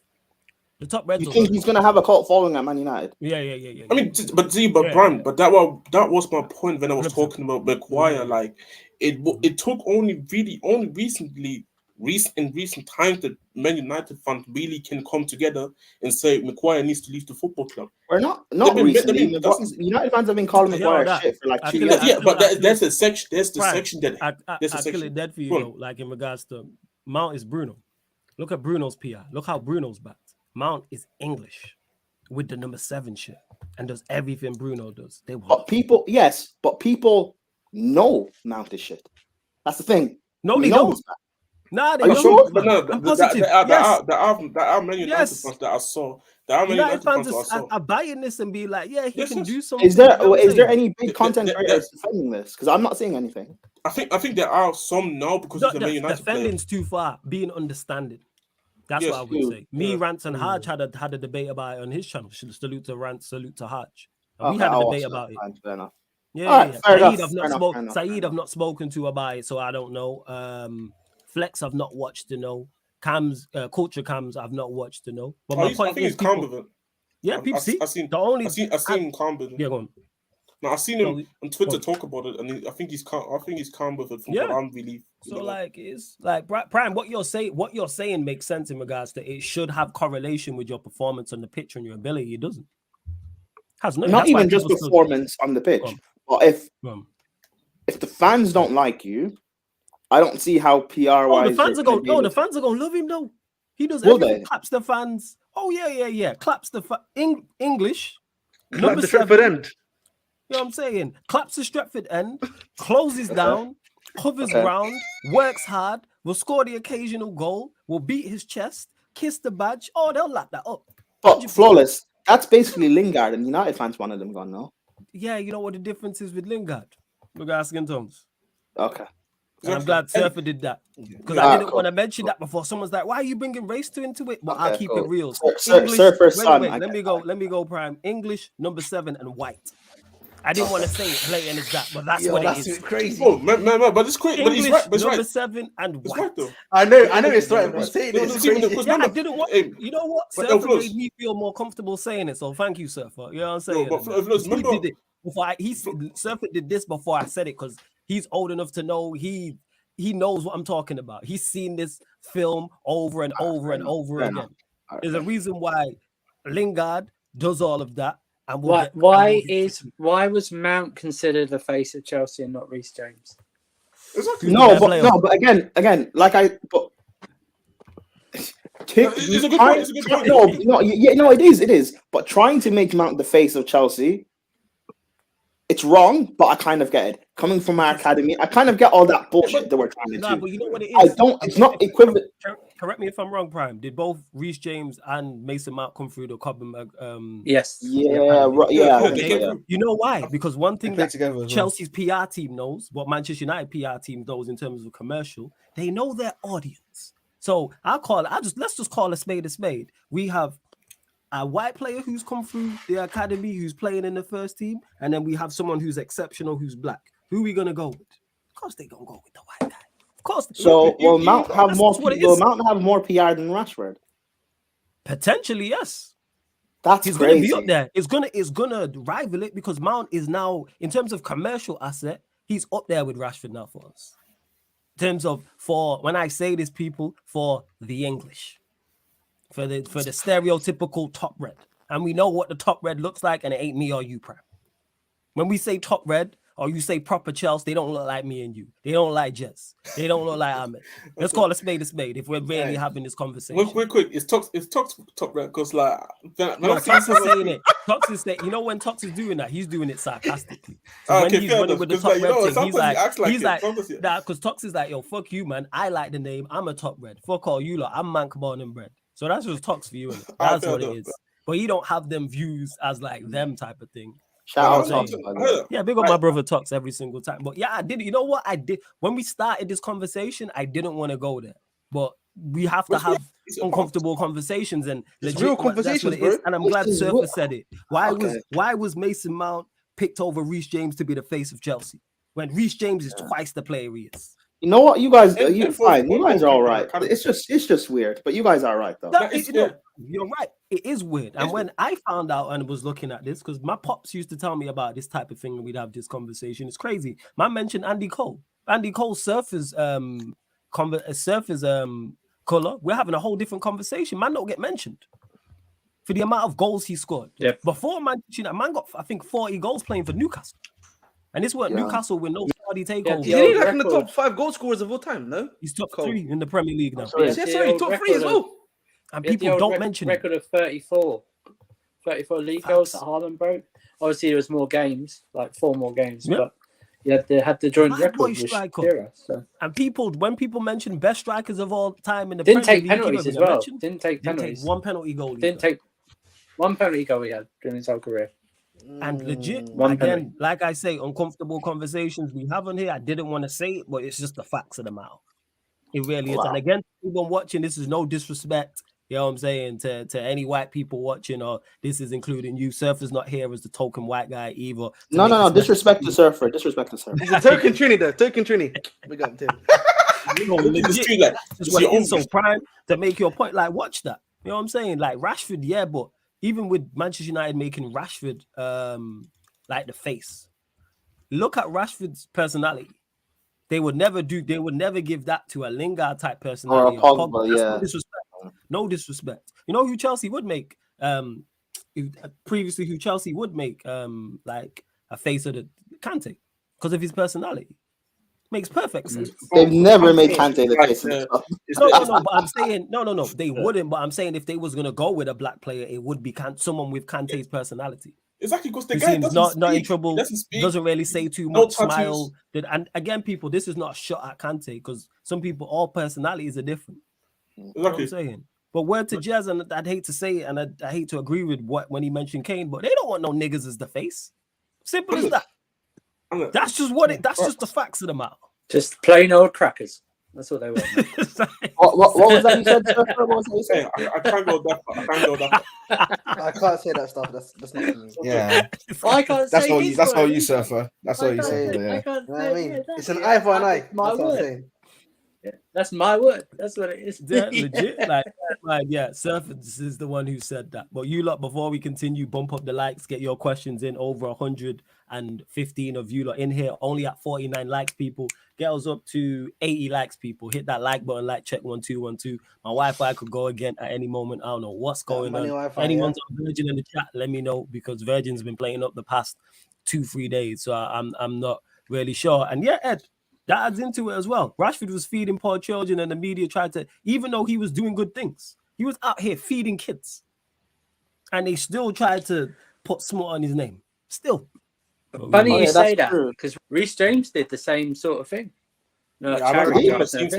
The top Reds. You think he's going to have a cult following at Man United? Yeah. I mean, Brian, but that was my point when I was talking about Maguire. Like, it took only recent times that Man United fans really can come together and say Maguire needs to leave the football club. Or not recently. United fans have been calling Maguire shit for like 2 years. Yeah, but there's the section. There's the section that. I kill it dead for you though. Like in regards to Mount is Bruno. Look at Bruno's PR. Look how Bruno's backed. Mount is English with the number 7 shit and does everything Bruno does. But people know Mount is shit. That's the thing. No, they don't. Nah, they don't. Sure? But no, I'm positive. There are many United fans that I saw. There are many United fans that I saw. Are buying this and be like, yeah, he can do something. Is there any big content creators defending this? Because I'm not seeing anything. I think there are some now because of the Man United defending's too far. Being understanding. That's what I would say. Me, Rants, and Hodge had a debate about it on his channel. Salute to Rants, salute to Hodge. We had a debate about it. Fair enough. Yeah. Saeed, I've not spoken to about it, so I don't know. Flex, I've not watched to know. Culture Cams, I've not watched to know. But my point is, calm with it. Yeah, people see. I've seen him calm with it. Yeah, go on. No, I've seen him on Twitter talk about it, and I think he's calm. I think he's calm with it. From what I'm really. So like, it's like Prime. What you're saying makes sense in regards to it should have correlation with your performance on the pitch and your ability. It doesn't. Not even just performance on the pitch, but if the fans don't like you, I don't see how PR wise. The fans are going. No, the fans are going to love him though. He does everything. Claps the fans. Oh yeah. Claps the English. Clap the Stretford end. You know what I'm saying? Claps the Stretford end. Closes down. Covers ground. Works hard. Will score the occasional goal. Will beat his chest. Kiss the badge. Oh, they'll lap that up. But flawless. That's basically Lingard, and United fans wanted him gone now. Yeah, you know what the difference is with Lingard? Look at asking Thomas. Okay. And I'm glad Surfer did that because I didn't want to mention that before. Someone's like, "Why are you bringing race into it?" But I'll keep it real. Surfer's son. Let me go. Prime English number 7 and white. I didn't want to say it blatant as that, but that's what it is. Crazy. Oh man, but it's crazy. But he's right. But number 7 and white. Right, though. I know it's right. But saying it, I didn't want. You know what? Surfer made me feel more comfortable saying it. So thank you, Surfer. You know what I'm saying? Surfer did this before I said it because he's old enough to know he knows what I'm talking about. He's seen this film over and over and over again. There's a reason why Lingard does all of that. And why was Mount considered the face of Chelsea and not Reece James? Exactly. But again, it's a good point. No, it is. But trying to make Mount the face of Chelsea, it's wrong. But I kind of get it. Coming from our academy, I kind of get all that bullshit that we're trying to do. But you know what it is? It's not equivalent. Correct me if I'm wrong, Prime. Did both Reece James and Mason Mount come through the Cobham? Yes. Yeah. You know why? Because one thing that Chelsea's PR team knows, what Manchester United PR team knows in terms of commercial, they know their audience. So let's just call a spade a spade. We have a white player who's come through the academy, who's playing in the first team, and then we have someone who's exceptional, who's black. Who are we gonna go with? Of course, they're gonna go with the white guy. Of course. So will Mount have more PR than Rashford? Potentially, yes. He's crazy. Gonna be up there. It's gonna rival it because Mount is now, in terms of commercial asset, he's up there with Rashford now for us. In terms of when I say this, people, for the English. For the stereotypical top red. And we know what the top red looks like, and it ain't me or you, Prime. When we say top red, or you say proper Chelsea, they don't look like me and you. They don't like Jets. They don't look like Ahmed. Let's call a spade if we're really having this conversation. Real quick, it's Tox top red because like Tox is saying it. Tox is saying, when Tox is doing that, he's doing it sarcastically. So when he's running with the top red thing, he's like that because Tox is like, yo, fuck you, man. I like the name. I'm a top red. Fuck all you lot. I'm Mank born and bred. So that's just Tox for you. That's what it is. But you don't have them views as like them type of thing. Shout out. Yeah, big up my brother Tox every single time. But yeah, I did. You know what I did when we started this conversation? I didn't want to go there, but we have to have uncomfortable conversations and legit real conversations, that's what it is. And I'm glad Surfer said it. Why was Mason Mount picked over Reece James to be the face of Chelsea when Reece James is twice the player he is? You know what, you guys, fine. You guys are all right. It's just weird, but you guys are right though. You're right. It is weird. And when I found out and was looking at this, because my pops used to tell me about this type of thing, and we'd have this conversation. It's crazy. Man mentioned Andy Cole. Andy Cole Surfer's color. We're having a whole different conversation. Man don't get mentioned for the amount of goals he scored. Yeah. Before man got I think 40 goals playing for Newcastle. And this weren't Newcastle with no Saudi takeover. Is he like in the top 5 goal scorers of all time? No, he's top 3 in the Premier League now. Sorry, top 3 as well. And people don't mention it. Record of 34 league goals that Haaland broke. Obviously, there was more games, like 4 more games, but they had the joint record with Shearer. So. And when people mention best strikers of all time in the Premier League, take penalties as well. Didn't take penalties. Take 1 penalty goal. Didn't take 1 penalty goal he had during his whole career. And legit, penalty. like I say, uncomfortable conversations we have on here. I didn't want to say it, but it's just the facts of the matter. It really is. And again, people watching, this is no disrespect. You know what I'm saying, to any white people watching, or this is including you. Surfer's not here as the token white guy either. No. Disrespect to Surfer. Disrespect to Surfer. He's a token Trini though. Token Trini. We got him. It's what it is so prime to make your point. Like, watch that. You know what I'm saying? Like Rashford, yeah, but even with Manchester United making Rashford like the face, look at Rashford's personality. They would never give that to a Lingard type personality. Or a Pogba, No disrespect. You know who Chelsea would make? Previously, who Chelsea would make like a face of the Kante because of his personality. Makes perfect sense. They've never made Kante the face. No. But I'm saying no. They wouldn't. But I'm saying if they was gonna go with a black player, it would be someone with Kante's personality. Exactly, because the Who guy seems doesn't not in trouble. Doesn't really say too much. Smile. And again, people, this is not a shot at Kante because some people, all personalities are different. Exactly. You know what I'm saying. But word to Jazz, and I'd hate to say it, and I hate to agree with when he mentioned Kane, but they don't want no niggas as the face. Simple as that. That's just that's just the facts of the matter. Just plain old crackers. That's what they want. What was that you said? What was that you said? I can't go that far. I can't say that stuff. That's not for me. Yeah. Well, I can't That's say all you. his That's all word. you, Surfer. That's all you, Surfer. I Yeah. can't You know what I mean? say It's an eye for an eye. That's my what I'm word. saying. That's my word. That's what it is. Yeah, legit. Surfer is the one who said that. But you lot, before we continue, bump up the likes, get your questions in. Over 115 of you lot in here, only at 49 likes, people. Get us up to 80 likes, people. Hit that like button, like check 1212. My Wi-Fi could go again at any moment. I don't know what's going on. Wi-Fi, Anyone's on Virgin in the chat, let me know, because Virgin's been playing up the past 2-3 days. So I'm not really sure. And yeah, Ed, that adds into it as well. Rashford was feeding poor children, and the media tried to, even though he was doing good things, he was out here feeding kids, and they still tried to put smut on his name. Still, funny you say that, because Reece James did the same sort of thing. No, Hardly mentioned.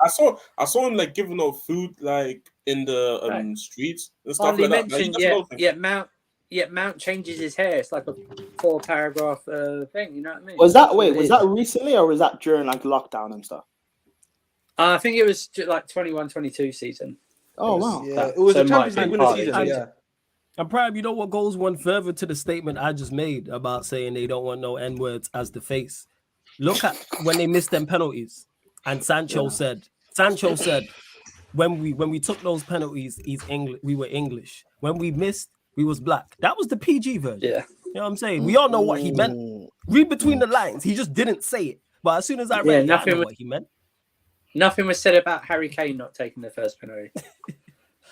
I saw him like giving out food like in the streets and stuff hardly like mentioned, that. Mount changes his hair. It's like a 4-paragraph thing. You know what I mean? Was that recently or was that during like lockdown and stuff? I think it was like 21-22 season. Oh wow! Yeah, it was a Champions League winner season. Yeah. And Prime, you know what goes one further to the statement I just made about saying they don't want no N-words as the face. Look at when they missed them penalties, and Sancho said, when we took those penalties, we were English. When we missed, we was black. That was the PG version. Yeah. You know what I'm saying? We all know what he meant. Read between the lines. He just didn't say it. But as soon as I read it, I know what he meant. Nothing was said about Harry Kane not taking the first penalty.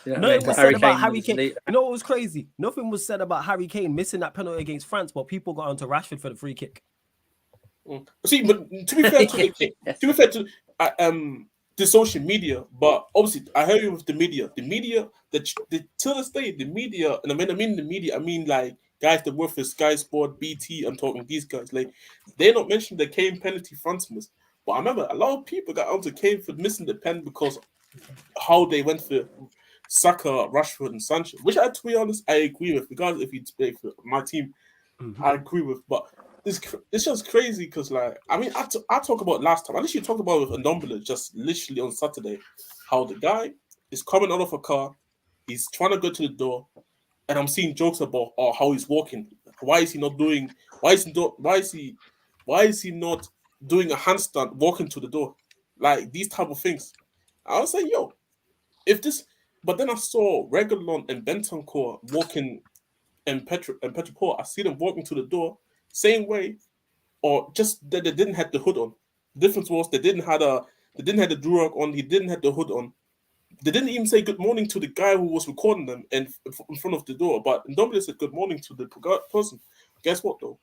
You know it was said about Harry Kane. You know what was crazy? Nothing was said about Harry Kane missing that penalty against France, but people got onto Rashford for the free kick. See, but to be fair to the social media, but obviously I heard you with the media. The media, to this day, the media, and I mean the media, I mean like guys that work for Sky Sport, BT. I'm talking these guys. Like they don't mention the Kane penalty France miss, but I remember a lot of people got onto Kane for missing the pen because how they went for Saka, Rashford, and Sancho, which to be honest, I agree with. Regardless if you play for my team, I agree with. But it's just crazy because, like, I mean, I talk about last time. I literally talked about with Ndombele just literally on Saturday, how the guy is coming out of a car, he's trying to go to the door, and I'm seeing jokes about how he's walking. Why is he not doing? Why is he not doing a handstand walking to the door? Like these type of things. I was saying, yo, if this, but then I saw Reguilon and Bentancur walking and Petroport. I see them walking to the door same way, or just that they didn't have the hood on. The difference was they didn't have the Durag on. He didn't have the hood on. They didn't even say good morning to the guy who was recording them in front of the door. But Ndombele said good morning to the person. Guess what though?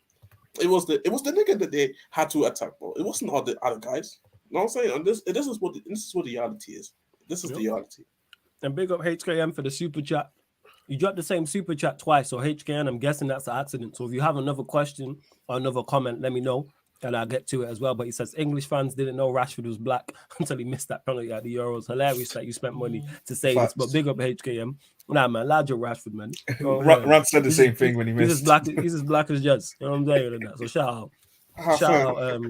It was the nigga that they had to attack, bro. It wasn't all the other guys. You know what I'm saying? And this is what the reality is. This is the reality. And big up HKM for the super chat. You dropped the same super chat twice, so HKN, I'm guessing that's an accident. So if you have another question or another comment, let me know, and I'll get to it as well. But he says English fans didn't know Rashford was black until he missed that penalty at the Euros. Hilarious that you spent money to say this, but big up HKM. Nah, man, larger Rashford, man. Rand said the same thing when he missed. He's as black as Jets. You know what I'm saying? So shout out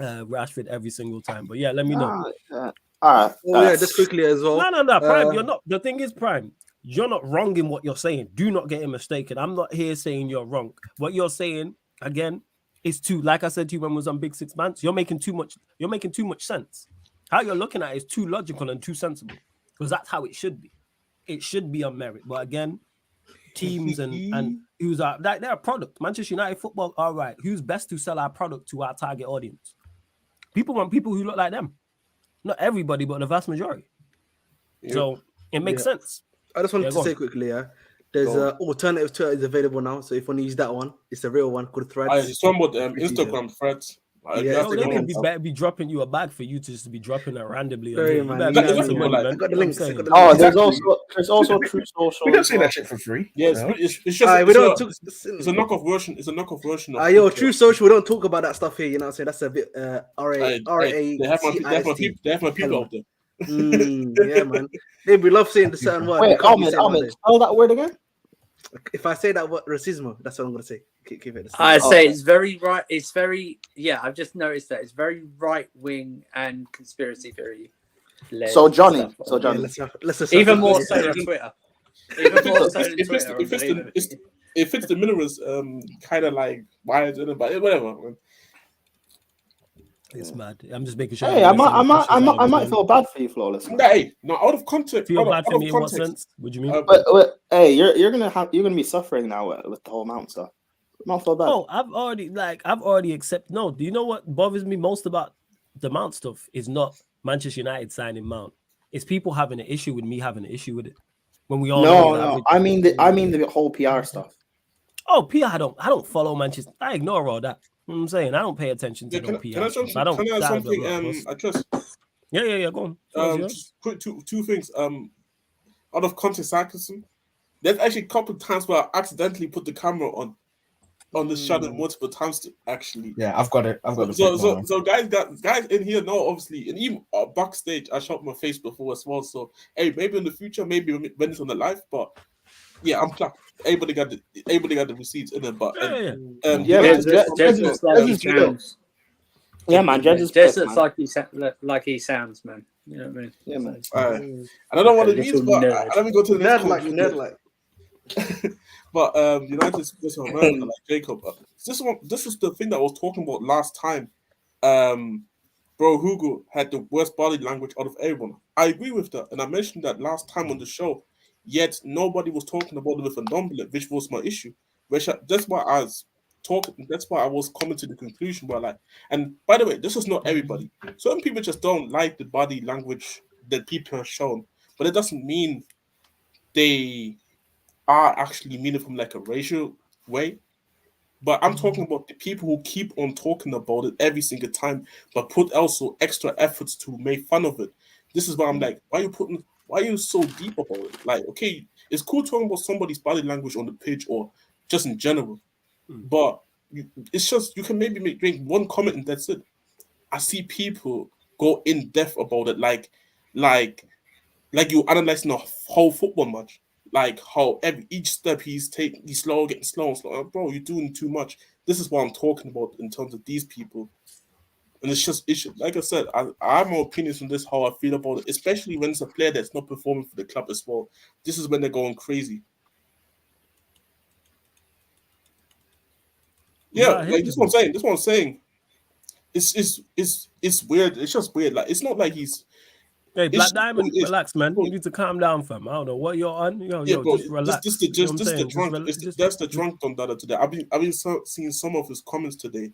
Rashford every single time. But yeah, let me know. Just quickly as well. No, Prime, you're not. The thing is, Prime, you're not wrong in what you're saying. Do not get it mistaken. I'm not here saying you're wrong. What you're saying, again, is too, like I said to you when we was on Big Six Months, you're making too much sense. How you're looking at it is too logical and too sensible. Because that's how it should be. It should be on merit. But again, teams and who's our they're a product. Manchester United football, all right. Who's best to sell our product to our target audience? People want people who look like them. Not everybody, but the vast majority. Yeah. So it makes sense. I just wanted to say quickly, there's an alternative Twitter is available now. So if you want to use that one, it's a real one called Threads. It's one with Instagram Threads. They better be dropping you a bag for you to just be dropping it randomly. I got the links. There's also True Social. We don't say that shit for free. Yeah, it's just we don't. It's a knockoff version. It's a knockoff version. True Social. We don't talk about that stuff here. You know what I'm saying? That's a bit They have my people out there. Yeah, man. We love saying the certain word. Wait, Ahmed, spell that word again. If I say that word, racismo, that's what I'm gonna say. Keep it. I say it's very right. It's very I've just noticed that it's very right wing and conspiracy theory. So Johnny, let's even more so on Twitter. It fits the minerals, kind of like why is it? But whatever. It's mad. I'm just making sure. Hey, I might feel bad for you, Flawless. Hey, no, out of context. Feel bad for me in what sense? What do you mean? But hey, you're gonna be suffering now with the whole Mount stuff. Not feel bad. Oh, I've already accepted. No, do you know what bothers me most about the Mount stuff is not Manchester United signing Mount. It's people having an issue with me having an issue with it. When we all no. I mean the whole PR stuff. Oh, PR. I don't follow Manchester. I ignore all that. You know what I'm saying, I don't pay attention to PR. Can I add something? I trust. Yeah. Go on. Just quick two things. Out of context, sarcasm. There's actually a couple of times where I accidentally put the camera on the shadow multiple times to actually. Yeah, I've got it. So guys in here know obviously, and even backstage, I shot my face before as well. So hey, maybe in the future, maybe when it's on the live, but yeah, I'm clapped. Everybody got the receipts in it, but Jez looks like he sounds, man. You know what I mean? Yeah, man. And I don't want to use, but let me go to the next nerd like. But United's America, like Jacob. This is the thing that I was talking about last time. Bro, Hugo had the worst body language out of everyone. I agree with that, and I mentioned that last time on the show. Yet nobody was talking about it with Ndombele, which was my issue. That's why I was talking. That's why I was coming to the conclusion where, like, and by the way, this is not everybody. Certain people just don't like the body language that people have shown, but it doesn't mean they are actually meaning from like a racial way. But I'm talking about the people who keep on talking about it every single time, but put also extra efforts to make fun of it. This is why I'm like, why are you so deep about it? Like, okay, it's cool talking about somebody's body language on the pitch or just in general, but it's just you can maybe make one comment and that's it. I see people go in depth about it, like you analyzing a whole football match, like how each step he's taking, he's getting slow and slow. Bro, you're doing too much. this is what I'm talking about in terms of these people. And it's just like I said, I have my opinions on this, how I feel about it, especially when it's a player that's not performing for the club as well. This is when they're going crazy. Yeah, like this is what I'm saying. This is what I'm saying. It's weird. It's just weird. Like it's not like he's. Hey, Black Diamond, relax, man. You need to calm down, fam. I don't know what you're on. Yo, bro, just relax. This the drunk. That's the drunk on that today. I've been seeing some of his comments today.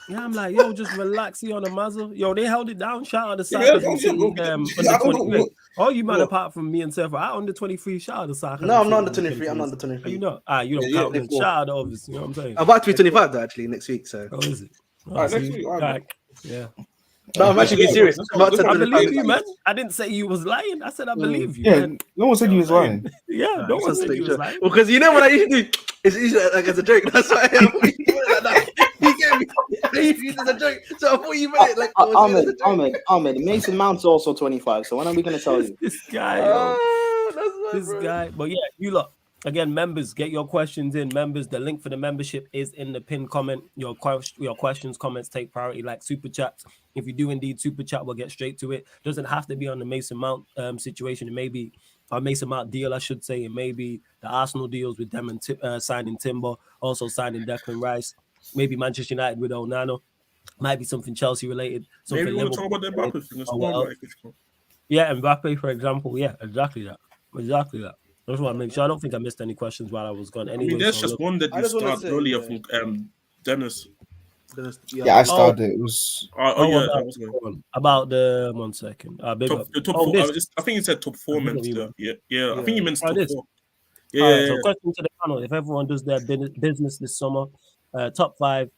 Yeah, I'm like, yo, just relax here on the muzzle. Yo, they held it down. Shout out to Sarcasm under 23. All you man, apart from me and Seth, are under 23. Shout out to Sarcasm. No, I'm not under 23. I'm under 23. You know, you don't count them. Shout out to obviously. You know what I'm saying? I'm about to be 25 though, actually next week. So. Oh, is it? All right, next week. All right. Yeah. No, I'm actually being serious. I believe you, man. I didn't say you was lying. I said I believe you. Yeah, man. no one said you was lying. Yeah, no one said you was lying. Because you know what I usually do? It's usually like as a joke. That's why I am. You get me? I usually use it as a joke. So I thought you meant it like Ahmed. Mason Mount's also 25. So when are we going to tell you? This guy, guy. But yeah, you lot. Again, members, get your questions in. Members, the link for the membership is in the pinned comment. Your questions, comments take priority like super chats. If you do indeed super chat, we'll get straight to it. Doesn't have to be on the Mason Mount situation. It may be a Mason Mount deal, I should say. It may be the Arsenal deals with them and signing Timber, also signing Declan Rice. Maybe Manchester United with Onana. Might be something Chelsea related. Something Maybe we want to talk about the Mbappe thing as well. Yeah, Mbappe, for example. Yeah, exactly that. I just want to make sure. I don't think I missed any questions while I was gone. Anyway, I mean, there's just one that you started earlier from Dennis. Yeah, I started. It was. About the 1 second. The top four. I think you said top four meant. Yeah. I think you meant top four. Yeah. So, question to the panel: if everyone does their business this summer, top 5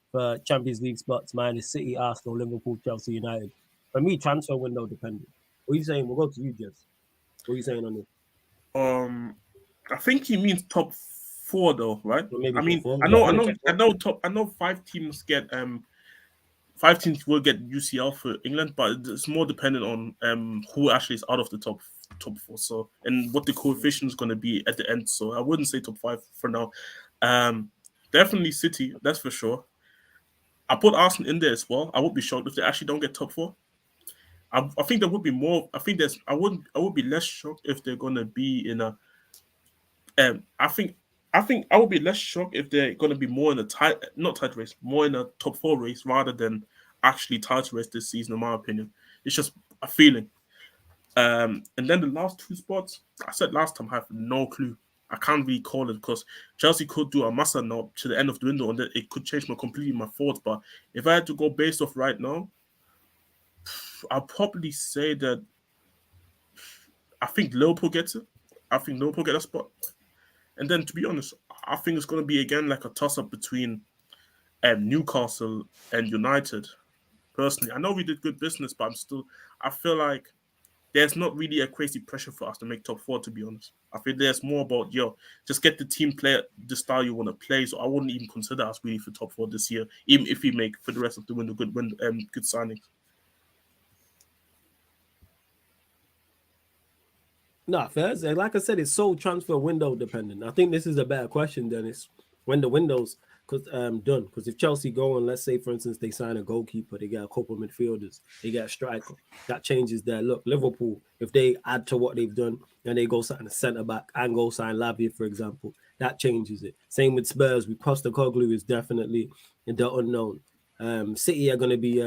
Champions League spots: mine is City, Arsenal, Liverpool, Chelsea, United. For me, transfer window dependent. What are you saying? We'll go to you, Jess. What are you saying on this? I think he means top 4 though, right? I mean, I know 5 teams get 5 teams will get UCL for England, but it's more dependent on who actually is out of the top 4. So and what the coefficient is going to be at the end. So I wouldn't say top 5 for now. Definitely City, that's for sure. I put Arsenal in there as well. I would be shocked if they actually don't get top 4. I think there would be more. I think I would be less shocked if they're gonna be in a. I think I would be less shocked if they're gonna be more in a not tight race, more in a top 4 race rather than actually title race this season. In my opinion, it's just a feeling. And then the last 2 spots, I said last time, I have no clue. I can't really call it because Chelsea could do a massa now to the end of the window, and it could change completely my thoughts. But if I had to go based off right now, I'll probably say that I think Liverpool gets it. I think Liverpool get a spot. And then, to be honest, I think it's going to be, again, like a toss-up between Newcastle and United. Personally, I know we did good business, but I feel like there's not really a crazy pressure for us to make top 4, to be honest. I think there's more about, just get the team play the style you want to play. So I wouldn't even consider us really for top 4 this year, even if we make, for the rest of the window, good signings. Nah, Thursday. Like I said, it's so transfer window dependent. I think this is a better question than it's when the window's done. Because if Chelsea go on, let's say for instance they sign a goalkeeper, they get a couple of midfielders, they get a striker, that changes their look. Liverpool, if they add to what they've done and they go sign a centre back and go sign Lavia, for example, that changes it. Same with Spurs. With Postecoglou is definitely in the unknown. City are going to be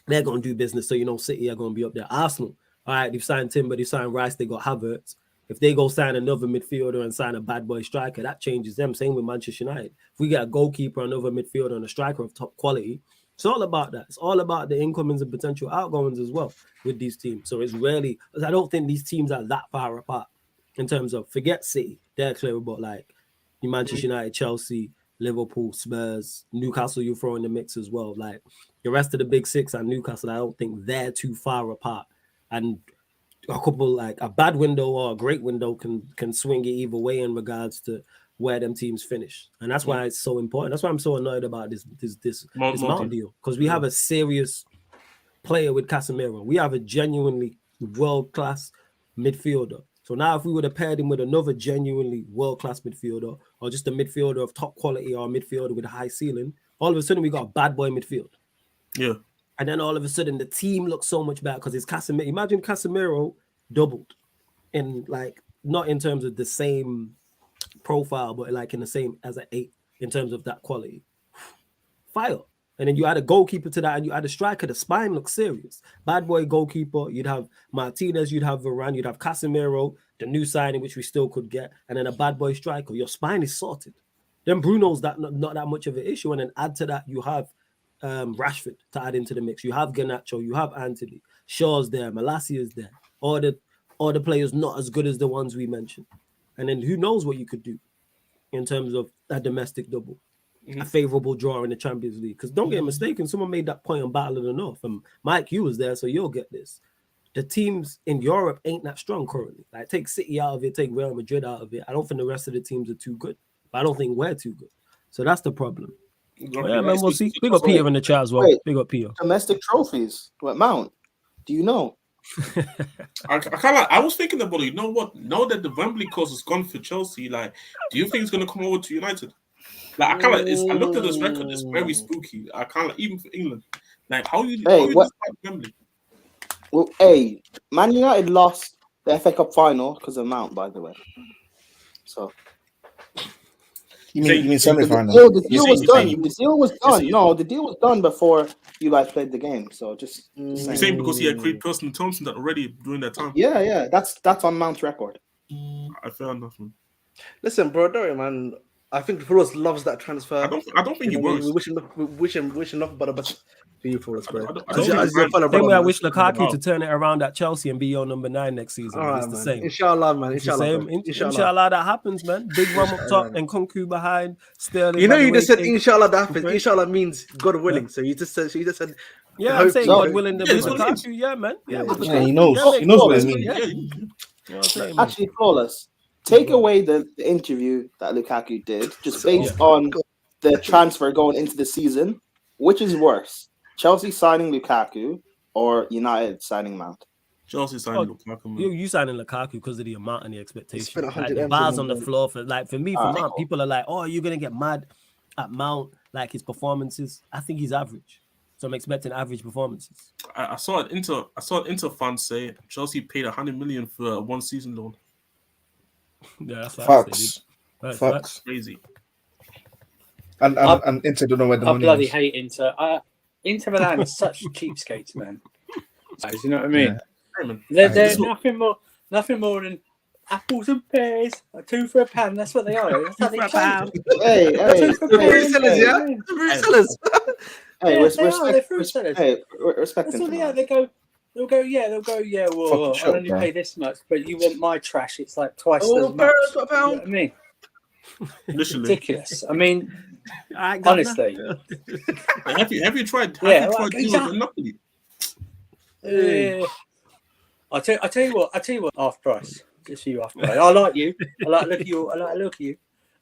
they're going to do business, so City are going to be up there. Arsenal. All right, they've signed Timber, they've signed Rice, they got Havertz. If they go sign another midfielder and sign a bad boy striker, that changes them. Same with Manchester United. If we get a goalkeeper, another midfielder, and a striker of top quality, it's all about that. It's all about the incomings and potential outgoings as well with these teams. So it's really, I don't think these teams are that far apart in terms of, forget City, they're clear about like Manchester United, Chelsea, Liverpool, Spurs, Newcastle, you throw in the mix as well. Like the rest of the big 6 and Newcastle, I don't think they're too far apart. And a couple, like a bad window or a great window can swing it either way in regards to where them teams finish. And that's why it's so important. That's why I'm so annoyed about this Mount deal. Because we have a serious player with Casemiro. We have a genuinely world-class midfielder So now if we would have paired him with another genuinely world-class midfielder or just a midfielder of top quality or a midfielder with a high ceiling, all of a sudden we got a bad boy midfield. Yeah. And then all of a sudden the team looks so much better because it's Casemiro. Imagine Casemiro doubled in like, not in terms of the same profile, but like in the same as an 8 in terms of that quality. Fire. And then you add a goalkeeper to that and you add a striker. The spine looks serious. Bad boy goalkeeper. You'd have Martinez, you'd have Varane, you'd have Casemiro, the new signing, which we still could get, and then a bad boy striker. Your spine is sorted. Then Bruno's not that much of an issue. And then add to that, you have Rashford to add into the mix. You have Garnacho, you have Anthony. Shaw's there, Malacia's there. All the players not as good as the ones we mentioned. And then who knows what you could do in terms of a domestic double. A favorable draw in the Champions League. Because don't get mistaken, someone made that point on Battle of the North, and Mike, you was there, so you'll get this. The teams in Europe ain't that strong currently. Like, take City out of it, take Real Madrid out of it. I don't think the rest of the teams are too good, but I don't think we're too good. So that's the problem. But yeah, man, we'll see. Big up Peter in the chat as well. Wait, big up Peter. Domestic trophies. What Mount? Do you know? I was thinking about it. You know what? Now that the Wembley course is gone for Chelsea, like, do you think it's gonna come over to United? Like, I looked at this record. It's very spooky. Even for England. Like, how you Wembley? Well, Man United lost the FA Cup final because of Mount, by the way. So you mean semi-final? The deal was done. The deal was done. No, the deal was done before you guys played the game. So just saying because he had great personal terms that already during that time. Yeah. That's on Mount's record. I feel nothing. Listen, bro, don't worry, man. I think Flores loves that transfer. I don't think he works. We wish him nothing but the best for you, Flores, bro. I wish Lukaku to turn it around at Chelsea and be your number 9 next season. Right, it's the man. same. Inshallah, man. Inshallah, that happens, man. Big Rum up top and Kunku behind. Sterling. You know, you just said Inshallah that happens. Inshallah means God willing. So you just said. Yeah, I'm saying God willing. Lukaku, yeah, man. Yeah, he knows. He knows what I mean. Actually, Flawless. Take away the interview that Lukaku did, just based on the transfer going into the season. Which is worse, Chelsea signing Lukaku or United signing Mount? Chelsea signing Lukaku. You signing Lukaku because of the amount and the expectation. Like, the bars on the floor for me, Mount, people are like, "Oh, you're gonna get mad at Mount, like his performances." I think he's average, so I'm expecting average performances. I saw it. Inter fans say Chelsea paid 100 million for a 1-season loan. Yeah, that's Facts. Crazy. And Inter don't know where the money is. I bloody hate Inter. Inter Milan is such cheapskates, man. You know what I mean? Yeah. They're nothing more than apples and pears, 2 for £1. That's what they are. That's how they change it. Fruit sellers, yeah. Fruit sellers. They're fruit sellers. Respect them. That's what they are. They'll go, well, I'll only pay this much, but you want my trash, it's like twice as much. You know what I mean? Ridiculous. I mean, honestly. Have you tried dealing with Napoli? I tell you what, half price. Just for you, half price. I like you. I like look at you. I like look at you.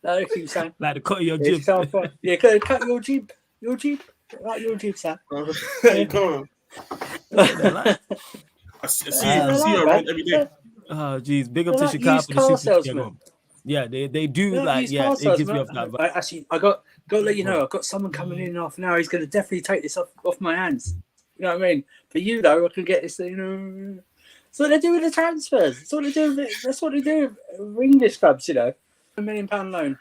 I look at you, Sam. Like the cut of your jib. Yeah, cut your jib. Your jib. I like your jib, Sam. Come on. I see you around every day. Oh, geez. Big up to Chicago for the super. Yeah, they do like, yeah, it gives me off that. Actually, I got to let you know, I've got someone coming in half an hour. He's going to definitely take this off my hands. You know what I mean? For you, though, I can get this, you know. That's what they do with the transfers. That's what they do with English clubs, you know. £1 million loan.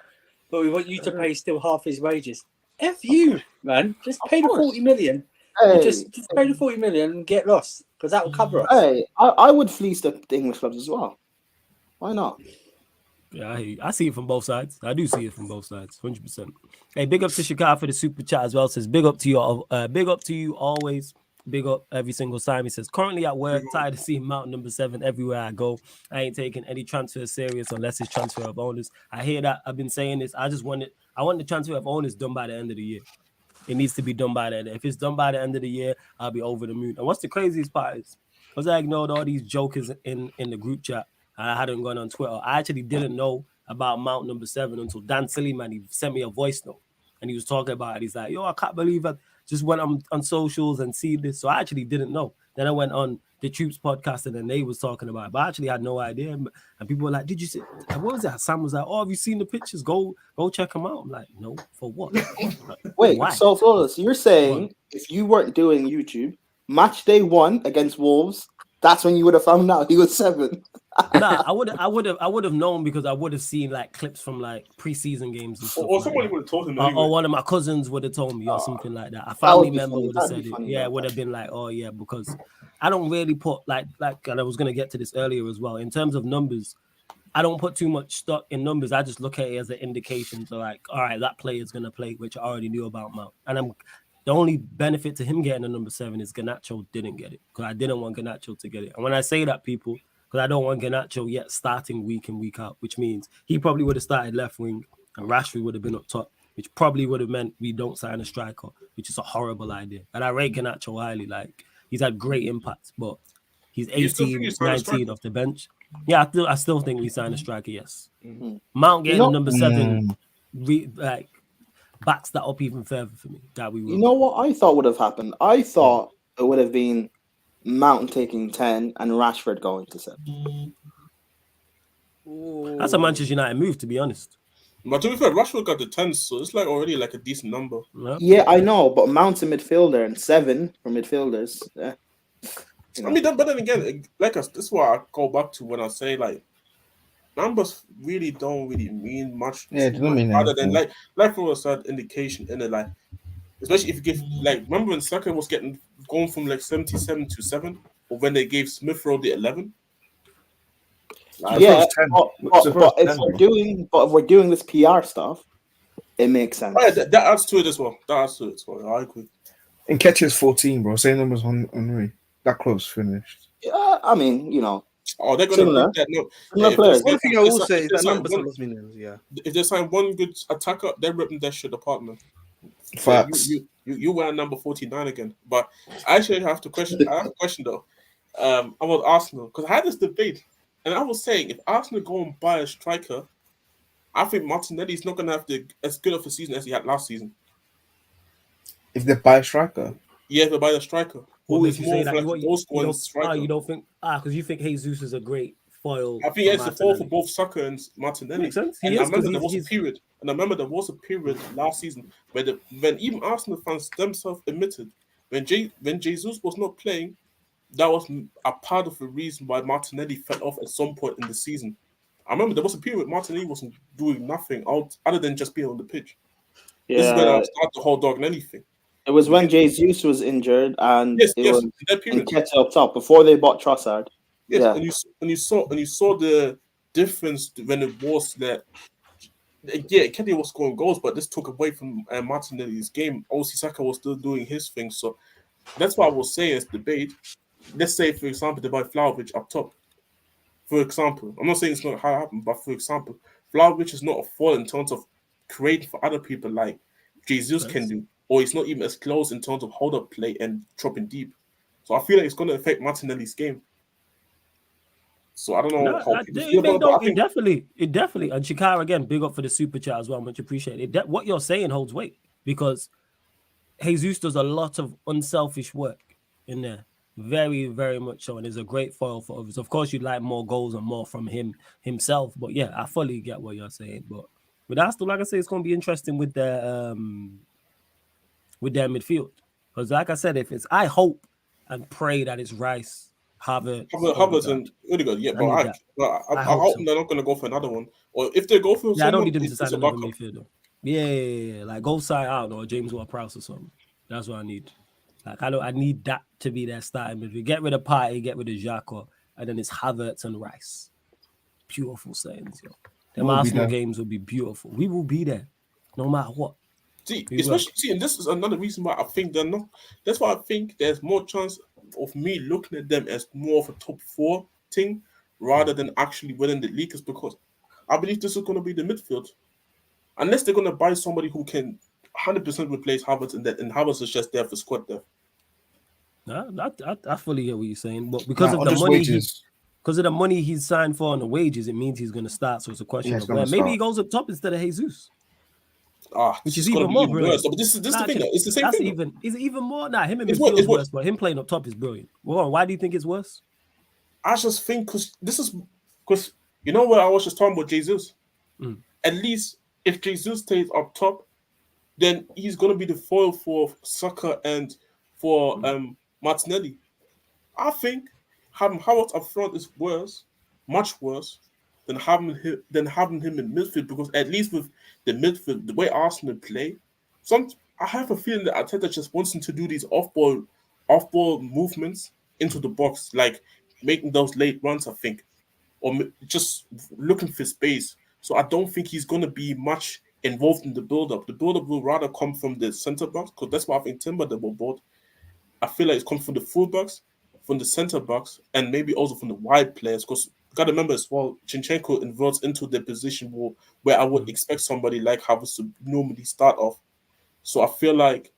But we want you to pay still half his wages. F you, man. Just pay the 40 million. Just pay the 40 million and get lost, because that will cover us. Hey, I would fleece the English clubs as well. Why not? Yeah, I see it from both sides. I do see it from both sides, 100%. Hey, big up to Chicago for the super chat as well. Says big up to you always. Big up every single time. He says currently at work, tired of seeing Mount number 7 everywhere I go. I ain't taking any transfer serious unless it's transfer of owners. I hear that. I've been saying this. I want the transfer of owners done by the end of the year. It needs to be done by that. If it's done by the end of the year, I'll be over the moon. And what's the craziest part is, because I ignored all these jokers in the group chat, and I hadn't gone on Twitter. I actually didn't know about Mount number 7 until Dan Sillyman, he sent me a voice note, and he was talking about it. He's like, yo, I can't believe I just went on socials and see this. So I actually didn't know. Then I went on the Troops podcast and then they was talking about it, but I actually had no idea. And people were like, "Did you see? What was that?" Sam was like, "Oh, have you seen the pictures? Go check them out." I'm like, "No, for what?" Wait, why? so Flawless, you're saying if you weren't doing YouTube, match day 1 against Wolves, that's when you would have found out he was 7. Nah, I would have known because I would have seen like clips from like preseason games and stuff. Or like somebody that. would have told him. Anyway. Or one of my cousins would have told me or something like that. A would family be member funny. would have That'd said be it. funny, Yeah, yeah. it would have been like, oh yeah, because I don't really put like, and I was gonna get to this earlier as well. In terms of numbers, I don't put too much stock in numbers. I just look at it as an indication to like, all right, that player is gonna play, which I already knew about Mount. And the only benefit to him getting a number 7 is Garnacho didn't get it because I didn't want Garnacho to get it. And when I say that, people, because I don't want Garnacho yet starting week in, week out, which means he probably would have started left wing and Rashford would have been up top, which probably would have meant we don't sign a striker, which is a horrible idea. And I rate Garnacho highly. Like, he's had great impacts, but he's 18, 19 off the bench. Yeah, I still think we sign a striker, yes. Mm-hmm. Mount getting a number 7, backs that up even further for me. That we will. You know what I thought would have happened? I thought it would have been Mount taking 10 and Rashford going to 7. That's a Manchester United move, to be honest. But to be fair, Rashford got the 10, so it's like already like a decent number. Yeah, I know, but Mount's a midfielder and 7 for midfielders. Yeah. I mean, but then again, like this is what I go back to when I say like numbers really don't really mean much. Yeah, it doesn't mean other anything. than like for a certain indication in it, like especially if you give like remember when Saka was going from like 77 to 7, or when they gave Smith Rowe the 11. But if we're doing this PR stuff, it makes sense. Oh, yeah, that adds to it as well. I agree. Nketiah's 14, bro. Same numbers on Henry. That close finished. Yeah, I mean, you know. Oh, they're gonna Similar. put that note. Similar players. One thing I will say is that numbers are millions. Yeah. If they sign one good attacker, they're ripping that shit apart, man. Facts. You wear number 49 again. But I actually have to question. I have a question though. About Arsenal, because I had this debate, and I was saying if Arsenal go and buy a striker, I think Martinelli's not gonna have as good of a season as he had last season. If they buy a striker, yeah, they buy a striker. Who is more that? like a goal scoring striker? You don't think because you think Jesus is a great foil. I think it's a foil for both Saka and Martinelli. Makes sense. And I remember there was a period last season when even Arsenal fans themselves admitted when Jesus was not playing, that was a part of the reason why Martinelli fell off at some point in the season. I remember there was a period where Martinelli wasn't doing nothing other than just being on the pitch. Yeah. This is when I started the whole dog and anything. It was when Jesus was injured and was Nketiah up top before they bought Trossard. Yes, yeah. and you saw the difference when it was that. Yeah, Nketiah was scoring goals, but this took away from Martinelli's game. Obviously, Saka was still doing his thing, so that's why I was saying it's debate. Let's say, for example, they buy Vlahovic up top. For example, I'm not saying it's not how it happened, but for example, Vlahovic is not a foil in terms of creating for other people like Jesus can do, or he's not even as close in terms of hold up play and dropping deep. So I feel like it's going to affect Martinelli's game. So I don't know. It definitely. And Shikara again, big up for the super chat as well. Much appreciated. What you're saying holds weight because Jesus does a lot of unselfish work in there. Very, very much so, and is a great foil for others. Of course, you'd like more goals and more from himself, but yeah, I fully get what you're saying. But with Arsenal, like I say, it's going to be interesting with their midfield because, like I said, I hope and pray that it's Rice, Havertz, and Odegaard. Yeah, but I hope hope so. they're not going to go for another one. Or if they go for, I don't need them to sign another midfielder. Yeah, like go sign out or James Ward-Prowse or something. That's what I need. Like I need that to be their starting midfield. Get rid of Partey, get rid of Xhaka, and then it's Havertz and Rice. Beautiful sayings, yo. Them Arsenal games will be beautiful. We will be there, no matter what. And this is another reason why I think they're not. That's why I think there's more chance of me looking at them as more of a top 4 thing rather than actually winning the league, is because I believe this is going to be the midfield. Unless they're going to buy somebody who can 100% replace Havertz, and Havertz is just there for squad depth. I fully get what you're saying, but because of the money he's signed for and the wages, it means he's going to start. So it's a question of where maybe he goes up top instead of Jesus. which is it's gonna even be more even brilliant. worse. But this is the thing. Actually, It's the same that's thing. even is it even more. Nah, him in It's midfield worse. is worse, but him playing up top is brilliant. Well, why do you think it's worse? I just think because you know what I was just talking about Jesus. At least if Jesus stays up top, then he's gonna be the foil for Saka and for Martinelli. I think having Howard up front is worse, much worse than having him in midfield, because at least with the midfield, the way Arsenal play, I have a feeling that Arteta just wants him to do these off-ball movements into the box, like making those late runs, I think, or just looking for space. So I don't think he's going to be much involved in the build-up. The build-up will rather come from the centre backs, because that's why I think Timber that were bought. I feel like it's come from the fullbacks, from the centre backs, and maybe also from the wide players. Because you got to remember as well, Zinchenko inverts into the position where I would expect somebody like Havertz to normally start off. So I feel like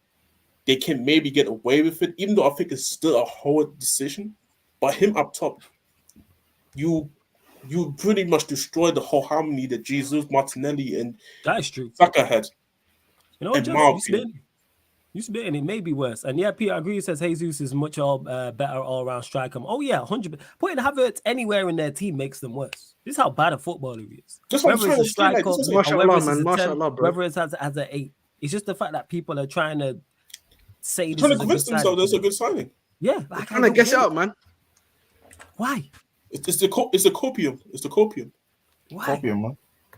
they can maybe get away with it, even though I think it's still a hard decision. But him up top, you pretty much destroy the whole harmony that Jesus, Martinelli, and That is true. Saka had. You know, you spit and it may be worse. And yeah, Peter, I agree. He says Jesus is much better all-round striker. Oh yeah, 100%. Putting Havertz anywhere in their team makes them worse. This is how bad a footballer he is. Just whether it's a striker, whether it's as an 8. It's just the fact that people are trying to say this trying is to convince themselves that's a good signing. Yeah, like trying to guess it out, man. Why? It's the copium. It's the copium. Why? Copium, man.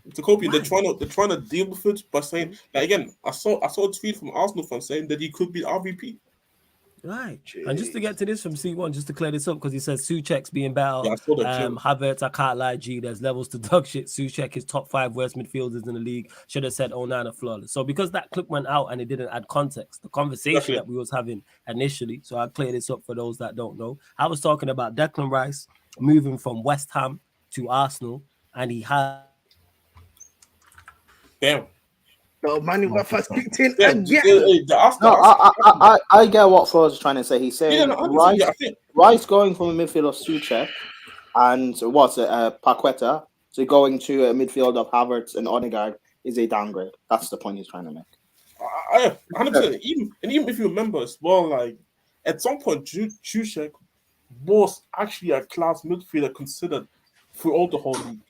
It's a copium. They're trying to deal with it by saying, like, again, I saw a tweet from Arsenal fans saying that he could be RVP. Right. Jeez. And just to get to this from C1, just to clear this up, because he says Souček's being better. Yeah, I saw that. Havertz, I can't lie, G. There's levels to dog shit. Souček is top 5 worst midfielders in the league. Should have said Onana flawless. So because that clip went out and it didn't add context, the conversation that we was having initially. So I'll clear this up for those that don't know. I was talking about Declan Rice moving from West Ham to Arsenal, and he had. Damn. No, man, you got first kicked in again. I get what Flores is trying to say. He's saying Rice going from a midfield of Souček and Paqueta to going to a midfield of Havertz and Odegaard is a downgrade. That's the point he's trying to make. 100%. Even if you remember as well, like at some point, Souček was actually a class midfielder considered throughout the whole league.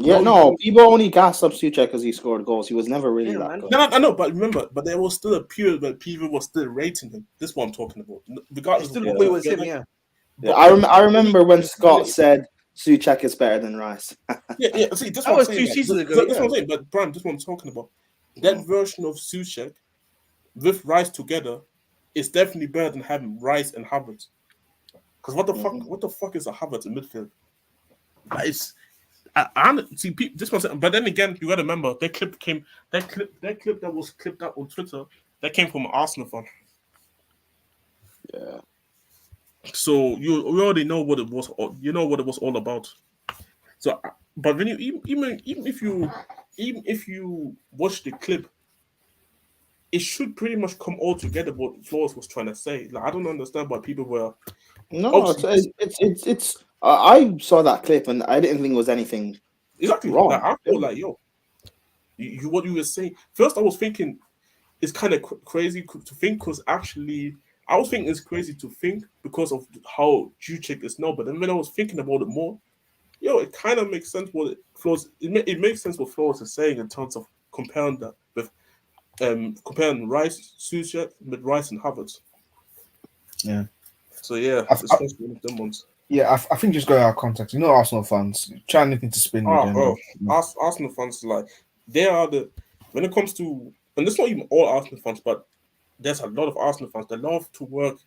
Yeah, no, people only gassed up Souček because he scored goals. He was never really that good. No, I know, but remember, there was still a period where people were still rating him. This is what I'm talking about. Regardless of what it was him, yeah. I remember when Scott said Souček is better than Rice. yeah. See, this was 2 seasons ago. That's what I'm saying. But Brian, this is what I'm talking about. That version of Souček with Rice together is definitely better than having Rice and Havertz. Because what the fuck is a Havertz in midfield? It's I see this one, but then again, you got to remember that clip that was clipped up on Twitter that came from an Arsenal fan. Yeah. So you already know what it was. You know what it was all about. So, but when you even if you watch the clip, it should pretty much come all together. What Flores was trying to say. Like I don't understand why people were. No, it's. I saw that clip and I didn't think it was anything wrong. Like, I feel like you what you were saying. First, I was thinking it's kind of crazy to think because actually I was thinking it's crazy to think because of how Souček is now. But then when I was thinking about it more, it kind of makes sense what Flores. It makes sense what Flores is saying in terms of comparing that with comparing Souček with Rice and Havertz. Yeah. So yeah, it's one of them ones. Yeah, I think just go out of context. You know, Arsenal fans trying anything to spin. Bro, Arsenal fans like they are when it comes to, and it's not even all Arsenal fans, but there's a lot of Arsenal fans that love to work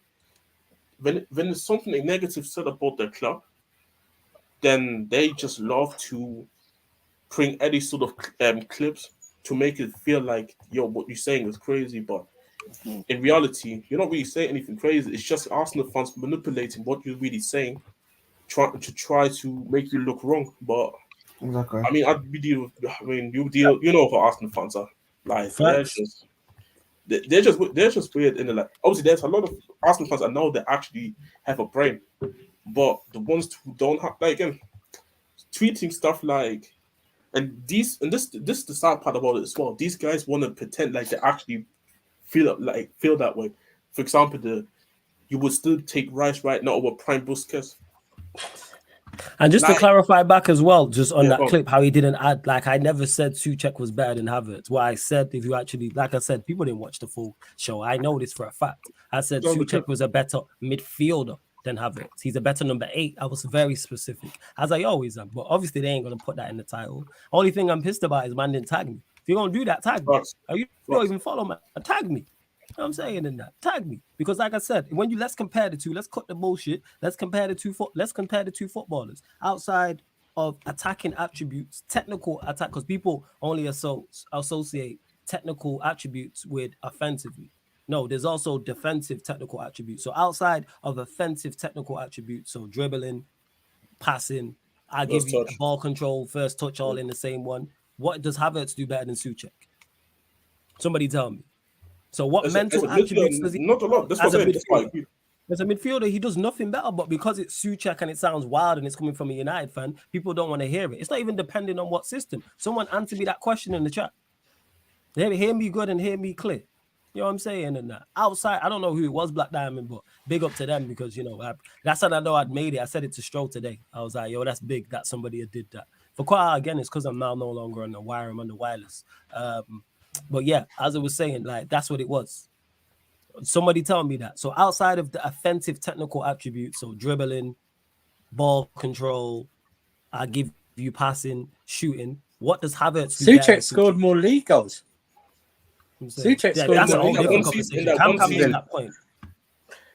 when there's something negative said about their club, then they just love to bring any sort of clips to make it feel like what you're saying is crazy, but in reality, you're not really saying anything crazy. It's just Arsenal fans manipulating what you're really saying, try to make you look wrong. But exactly. I mean, you know how Arsenal fans are. Like they're just weird in the like. Obviously, there's a lot of Arsenal fans I know that actually have a brain, but the ones who don't have, like again, tweeting stuff like And this is the sad part about it as well. These guys want to pretend like they actually feel that way. For example, you would still take Rice right now over Prime Busquets. And just to clarify back as well, just on that go on. clip, how he didn't add, like, I never said Souček was better than Havertz. What I said, if you actually, like I said, people didn't watch the full show. I know this for a fact. I said Souček was a better midfielder than Havertz. He's a better number 8. I was very specific, as I always am. But obviously, they ain't going to put that in the title. Only thing I'm pissed about is man didn't tag me. If you're going to do that, tag me. You don't even follow me. Tag me. You know what I'm saying in that? Tag me. Because like I said, when you let's compare the two, let's cut the bullshit. Let's compare the two footballers outside of attacking attributes, technical attack, because people only associate technical attributes with offensively. No, there's also defensive technical attributes. So outside of offensive technical attributes, so dribbling, passing, I give you ball control, first touch, all in the same one. What does Havertz do better than Souček? Somebody tell me. So what mental attributes does he? Not a lot. That's what I'm saying. As a midfielder, he does nothing better. But because it's Souček and it sounds wild and it's coming from a United fan, people don't want to hear it. It's not even depending on what system. Someone answer me that question in the chat. They hear me good and hear me clear. You know what I'm saying? And outside, I don't know who it was, Black Diamond, but big up to them because, you know, that's how I know I'd made it. I said it to Stroll today. I was like, yo, that's big that somebody did that. For quite again, it's because I'm now no longer on the wire. I'm on the wireless. But yeah, as I was saying, like, that's what it was. Somebody tell me that. So outside of the offensive technical attributes, so dribbling, ball control, I give you passing, shooting, what does Havertz do? Souček scored more league goals. Souček scored that's more a whole league different goals. conversation. Cam comes in that point.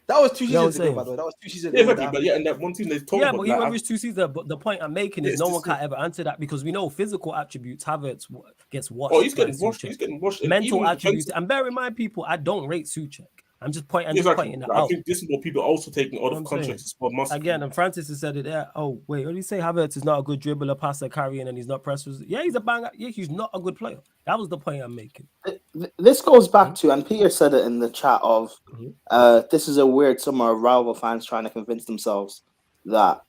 That was 2 seasons saying? ago, by the way. That was 2 seasons Yeah, ago. exactly. But yeah, and that one team they talk Yeah, about. but whoever is 2 seasons. But the point I'm making is no one can ever answer that because we know physical attributes. Havertz gets washed. Oh, he's getting washed. He's getting washed. Mental attributes. And bear in mind, people, I don't rate Souček. I'm just pointing that out. I think this is what people are also taking out of context. Again, and Francis has said it there. Oh, wait, what do you say? Havertz is not a good dribbler, passer, carrying, and he's not pressed. Yeah, he's a banger. Yeah, he's not a good player. That was the point I'm making. This goes back to, and Peter said it in the chat of, this is a weird summer of rival fans trying to convince themselves that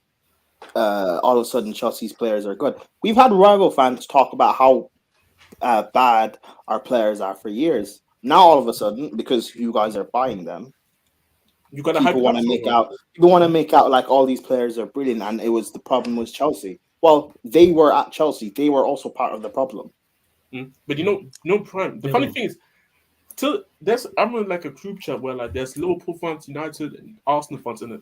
all of a sudden Chelsea's players are good. We've had rival fans talk about how bad our players are for years. Now all of a sudden, because you guys are buying them, people want to make out like all these players are brilliant, and the problem was Chelsea. Well, they were at Chelsea. They were also part of the problem. But no Prime. The funny thing is, I'm in like a group chat where like there's Liverpool fans, United, and Arsenal fans in it,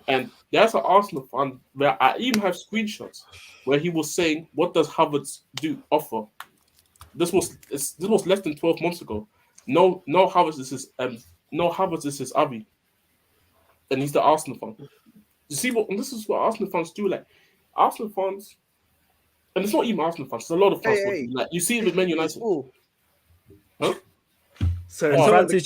and there's an Arsenal fan where I even have screenshots where he was saying, "What does Havertz offer?" This was less than 12 months ago. No Havertz is his Abby, and he's the Arsenal fan. You see what? And this is what Arsenal fans do. Like Arsenal fans, and it's not even Arsenal fans. It's a lot of fans. Like you see it with Man United. Huh? Francis,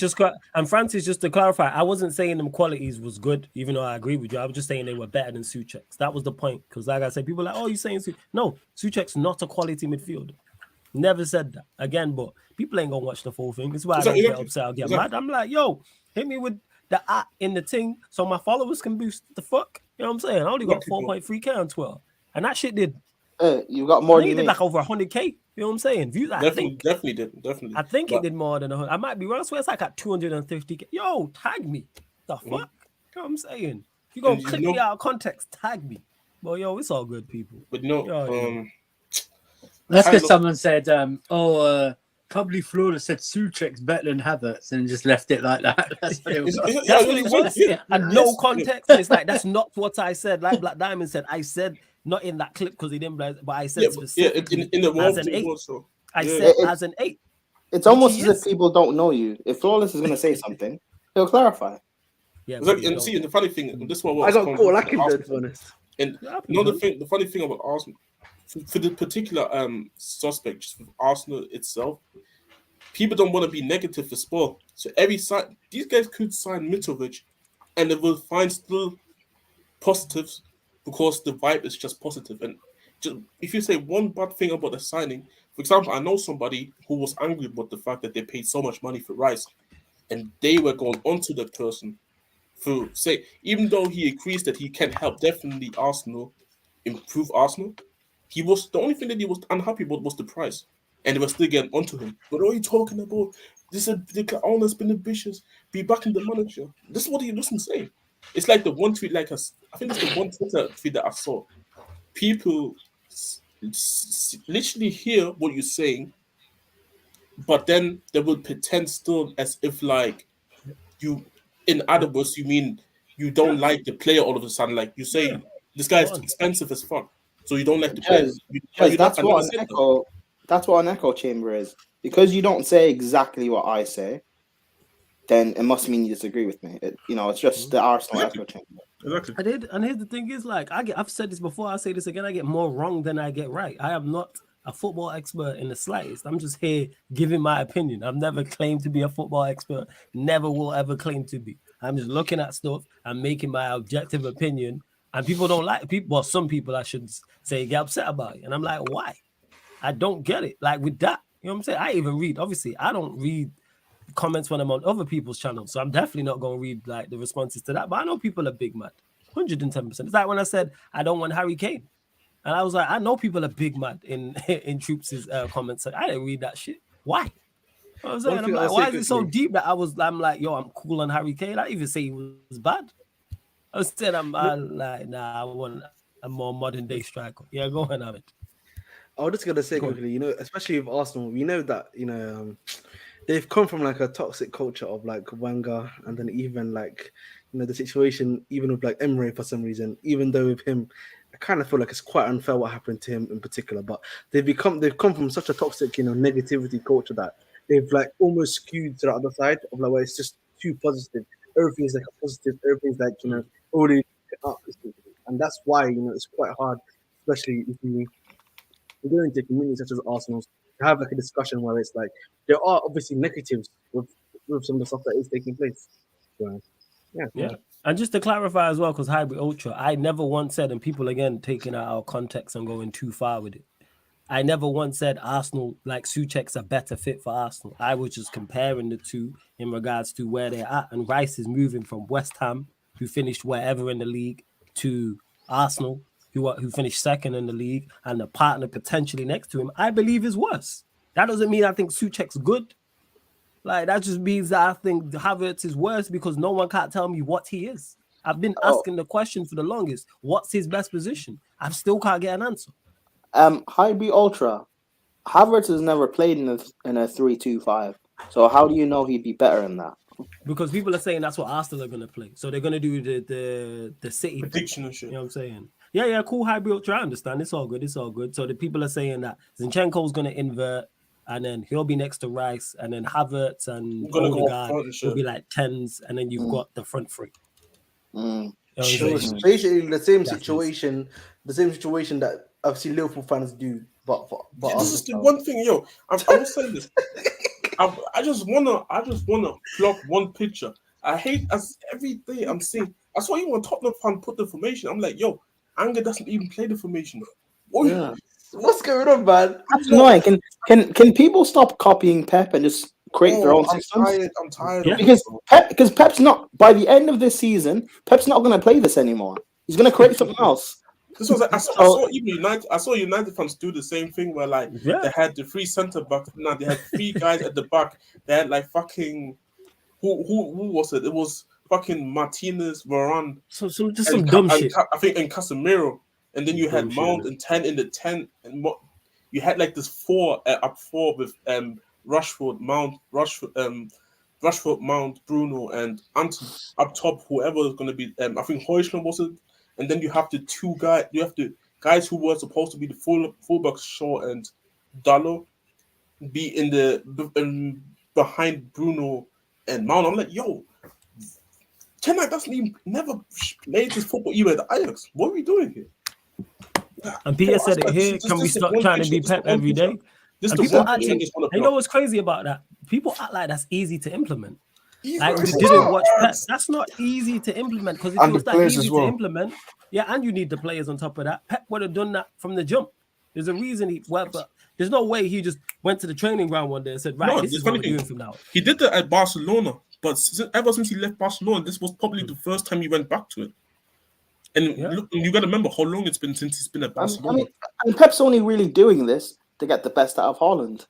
just to clarify, I wasn't saying them qualities was good, even though I agree with you. I was just saying they were better than Souček. That was the point. Because like I said, people are like, oh, you're saying no, Souček's not a quality midfielder. Never said that again, but people ain't gonna watch the full thing. That's why I don't get upset. I'll get mad. I'm like, yo, hit me with the in the thing so my followers can boost the fuck. You know what I'm saying? I only got 4.3K on Twitter, and that shit did. You got more than did like over 100K. You know what I'm saying? Views. Definitely did. I think it did more than 100. I might be wrong. I swear it's like at 250K. Yo, tag me. The fuck? You know what I'm saying? If you gonna click me out of context, tag me. Well, yo, it's all good, people. But that's because someone said, probably Flora said Souček's better than Havertz and just left it like that. That's what it was. That's what it was. Yeah. And no context. It's like, that's not what I said. Like Black Diamond said, I said not in that clip because he didn't, but I said specifically in the as an 8. Also. I said as an 8. It's almost as if people don't know you. If Flawless is going to say something, he'll clarify. Yeah, and see, and the funny thing, this one was I got caught lacking, to be honest. And the funny thing about Arsenal, for the particular suspect, just with Arsenal itself, people don't want to be negative for sport. So these guys could sign Mitrovic, and they will find still positives because the vibe is just positive. And just, if you say one bad thing about the signing, for example, I know somebody who was angry about the fact that they paid so much money for Rice, and they were going onto the person to say, even though he agrees that he can help definitely Arsenal improve Arsenal, He was the only thing that he was unhappy about was the price, and they were still getting onto him. But what are you talking about? The owner's been ambitious. Be back in the manager. This is what he doesn't say. It's like the one tweet, I think it's the one Twitter tweet that I saw. People literally hear what you're saying, but then they will pretend still as if like you, in other words, you mean you don't like the player all of a sudden. Like you say, this guy is expensive as fuck, so you don't like the player. That's what an echo chamber is. Because you don't say exactly what I say, then it must mean you disagree with me. It's just the Arsenal echo chamber. Exactly. And here's the thing is, like, I've said this before, I say this again, I get more wrong than I get right. I am not a football expert in the slightest. I'm just here giving my opinion. I've never claimed to be a football expert, never will ever claim to be. I'm just looking at stuff and making my objective opinion, and people don't like people. Well, some people, I should say, get upset about it. And I'm like, why? I don't get it. Like with that, you know what I'm saying? I even read, obviously, I don't read comments when I'm on other people's channels, so I'm definitely not going to read like the responses to that. But I know people are big mad, 110%. It's like when I said I don't want Harry Kane, and I was like, I know people are big mad in Troops' comments. Like, I didn't read that shit. Why? You know what I'm saying? I'm like, why is it so deep that I'm like, yo, I'm cool on Harry Kane? I didn't even say he was bad. I was saying I'm like, nah, I want a more modern day striker. Yeah, go ahead, Ahmed. I was just gonna say quickly, especially with Arsenal, we know that they've come from like a toxic culture of like Wenger, and then even like the situation even with like Emre for some reason. Even though with him, I kind of feel like it's quite unfair what happened to him in particular. But they've come from such a toxic negativity culture that they've like almost skewed to the other side of like where it's just too positive. Everything's like a positive. Everything's like already up, and that's why it's quite hard, especially if you go into communities such as Arsenal's, to have like a discussion where it's like there are obviously negatives with some of the stuff that is taking place. So, yeah. And just to clarify as well, because Hybrid Ultra, I never once said, and people again taking out our context and going too far with it, I never once said Arsenal, like Souček's a better fit for Arsenal. I was just comparing the two in regards to where they're at. And Rice is moving from West Ham, who finished wherever in the league, to Arsenal, who finished second in the league, and the partner potentially next to him, I believe is worse. That doesn't mean I think Souček's good. Like, that just means that I think Havertz is worse because no one can't tell me what he is. I've been asking the question for the longest. What's his best position? I still can't get an answer. Hybrid Ultra, Havertz has never played in a 3-2-5. So how do you know he'd be better in that? Because people are saying that's what Arsenal are going to play. So they're going to do the City prediction and shit. You know what I'm saying? Yeah, cool. Hybrid Ultra, I understand. It's all good. So the people are saying that Zinchenko's going to invert, and then he'll be next to Rice, and then Havertz and Odegaard will be like 10s, and then you've got the front three. You know it's basically the same situation that I've seen Liverpool fans do. But this is the one thing, yo. I was saying this. I just wanna plug one picture. I hate as every day I'm seeing. I saw even a Tottenham fan put the formation. I'm like, yo, Anger doesn't even play the formation. What's going on, man? That's annoying. Can people stop copying Pep and just create their own systems? I'm tired. Yeah. Because Pep's not, by the end of this season, Pep's not going to play this anymore. He's going to create something else. This was like, I saw even United. I saw United fans do the same thing where like they had the 3 centre backs. Now they had 3 guys at the back. They had like fucking who was it? It was fucking Martinez, Varane. Some dumb shit. I think and Casemiro. And then you had Mount and 10 in the 10, and you had like this 4 up 4 with Rashford, Mount, Bruno, and Anthony up top. Whoever is going to be, I think Højlund was it. And then you have the 2 guys. You have the guys who were supposed to be the fullbacks, Shaw and Dalot, be in the behind Bruno and Mount. I'm like, yo, Ten Hag doesn't even never played this football even at Ajax. What are we doing here? And Peter said it here. Can we stop trying to be Pep every day? And people actually, you know what's crazy about that? People act like that's easy to implement. Like we didn't watch Pep. That's not easy to implement because if it was that easy to implement, and you need the players on top of that. Pep would have done that from the jump. There's a reason but there's no way he just went to the training ground one day and said, right, this is what we're doing from now. He did that at Barcelona, but ever since he left Barcelona, this was probably the first time he went back to it. And look, you got to remember how long it's been since he's been at Barcelona. I mean, Pep's only really doing this to get the best out of Haaland.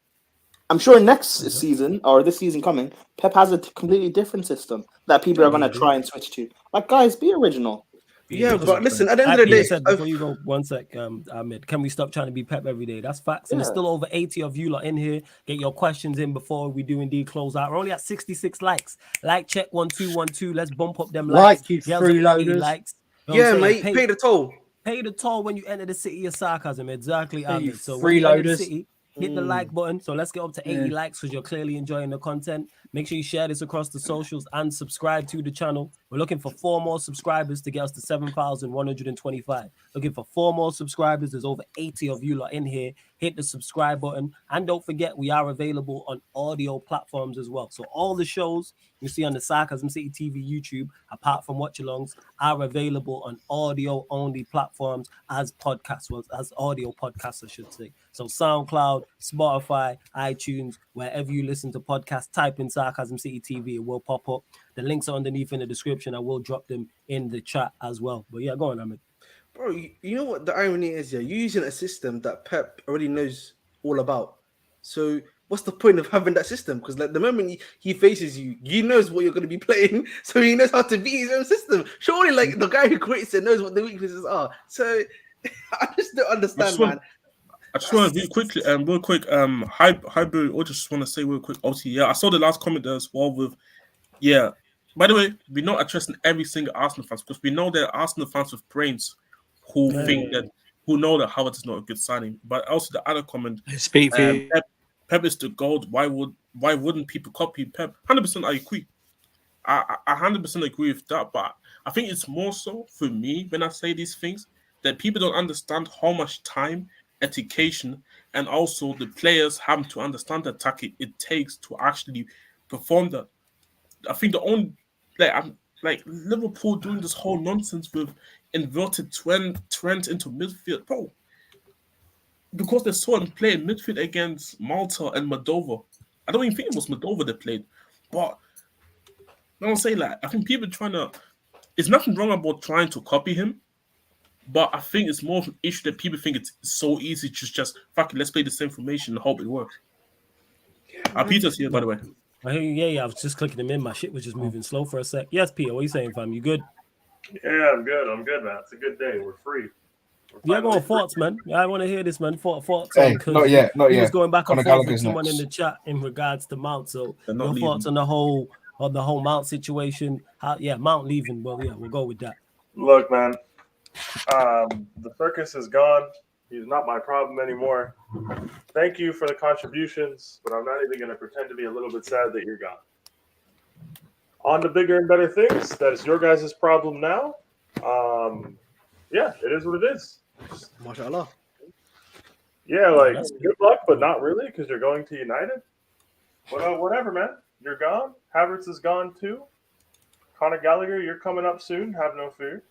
I'm sure next season or this season coming, Pep has a completely different system that people are going to try and switch to. Like, guys, be original. Yeah, but listen, at the end of the day, said before you go, one sec, Ahmed, can we stop trying to be Pep every day? That's facts. And there's still over 80 of you lot in here. Get your questions in before we do indeed close out. We're only at 66 likes. Like check 1212. Let's bump up them likes. You freeloaders. Likes. You know mate, pay the toll. Pay the toll when you enter the city of sarcasm. Exactly, Ahmed. So freeloaders. Hit the like button. So let's get up to 80 likes because you're clearly enjoying the content. Make sure you share this across the socials and subscribe to the channel. We're looking for 4 more subscribers to get us to 7,125. Looking for 4 more subscribers. There's over 80 of you lot in here. Hit the subscribe button. And don't forget, we are available on audio platforms as well. So all the shows you see on the Sarcasm City TV YouTube, apart from watch-alongs, are available on audio-only platforms as podcasts, as audio podcasts, I should say. So SoundCloud, Spotify, iTunes, wherever you listen to podcasts, type in Sarcasm City TV, it will pop up. The links are underneath in the description. I will drop them in the chat as well. But yeah, go on, Ahmed. Bro, you know what the irony is here? You're using a system that Pep already knows all about. So what's the point of having that system? Because like the moment he faces you, he knows what you're going to be playing, so he knows how to beat his own system. Surely, like the guy who creates it knows what the weaknesses are. So I just don't understand, man. I just want to real quick, Hybrid, or just want to say real quick, obviously, yeah, I saw the last comment there as well with, yeah. By the way, we're not addressing every single Arsenal fans because we know there are Arsenal fans with brains who who know that Havertz is not a good signing. But also the other comment, Pep is the gold. Why wouldn't people copy Pep? 100% I agree. I 100% agree with that. But I think it's more so for me when I say these things that people don't understand how much time, education, and also the players having to understand the tactic it takes to actually perform that. I think the only like Liverpool doing this whole nonsense with inverted Trent into midfield, bro. Because they saw him play in midfield against Malta and Moldova. I don't even think it was Moldova they played, but I don't say like I think people trying to. There's nothing wrong about trying to copy him, but I think it's more of an issue that people think it's so easy to just fuck it, let's play the same formation and hope it works. Peter's here, by the way. Yeah, I was just clicking him in. My shit was just moving slow for a sec. Yes, Peter, what are you saying, fam? You good? Yeah, I'm good, man. It's a good day. We're free. Yeah, go on, thoughts, man. I want to hear this, man. Thoughts. Hey, not yet. He was going back and forth with someone in the chat in regards to Mount. So your thoughts on the whole Mount situation? Mount leaving. Well, yeah, we'll go with that. Look, man. The circus is gone. He's not my problem anymore. Thank you for the contributions, but I'm not even going to pretend to be a little bit sad that you're gone. On to bigger and better things. That is your guys' problem now. Yeah, it is what it is. MashaAllah. Yeah, like, good luck, but not really, because you're going to United. But whatever, man. You're gone. Havertz is gone, too. Conor Gallagher, you're coming up soon. Have no fear.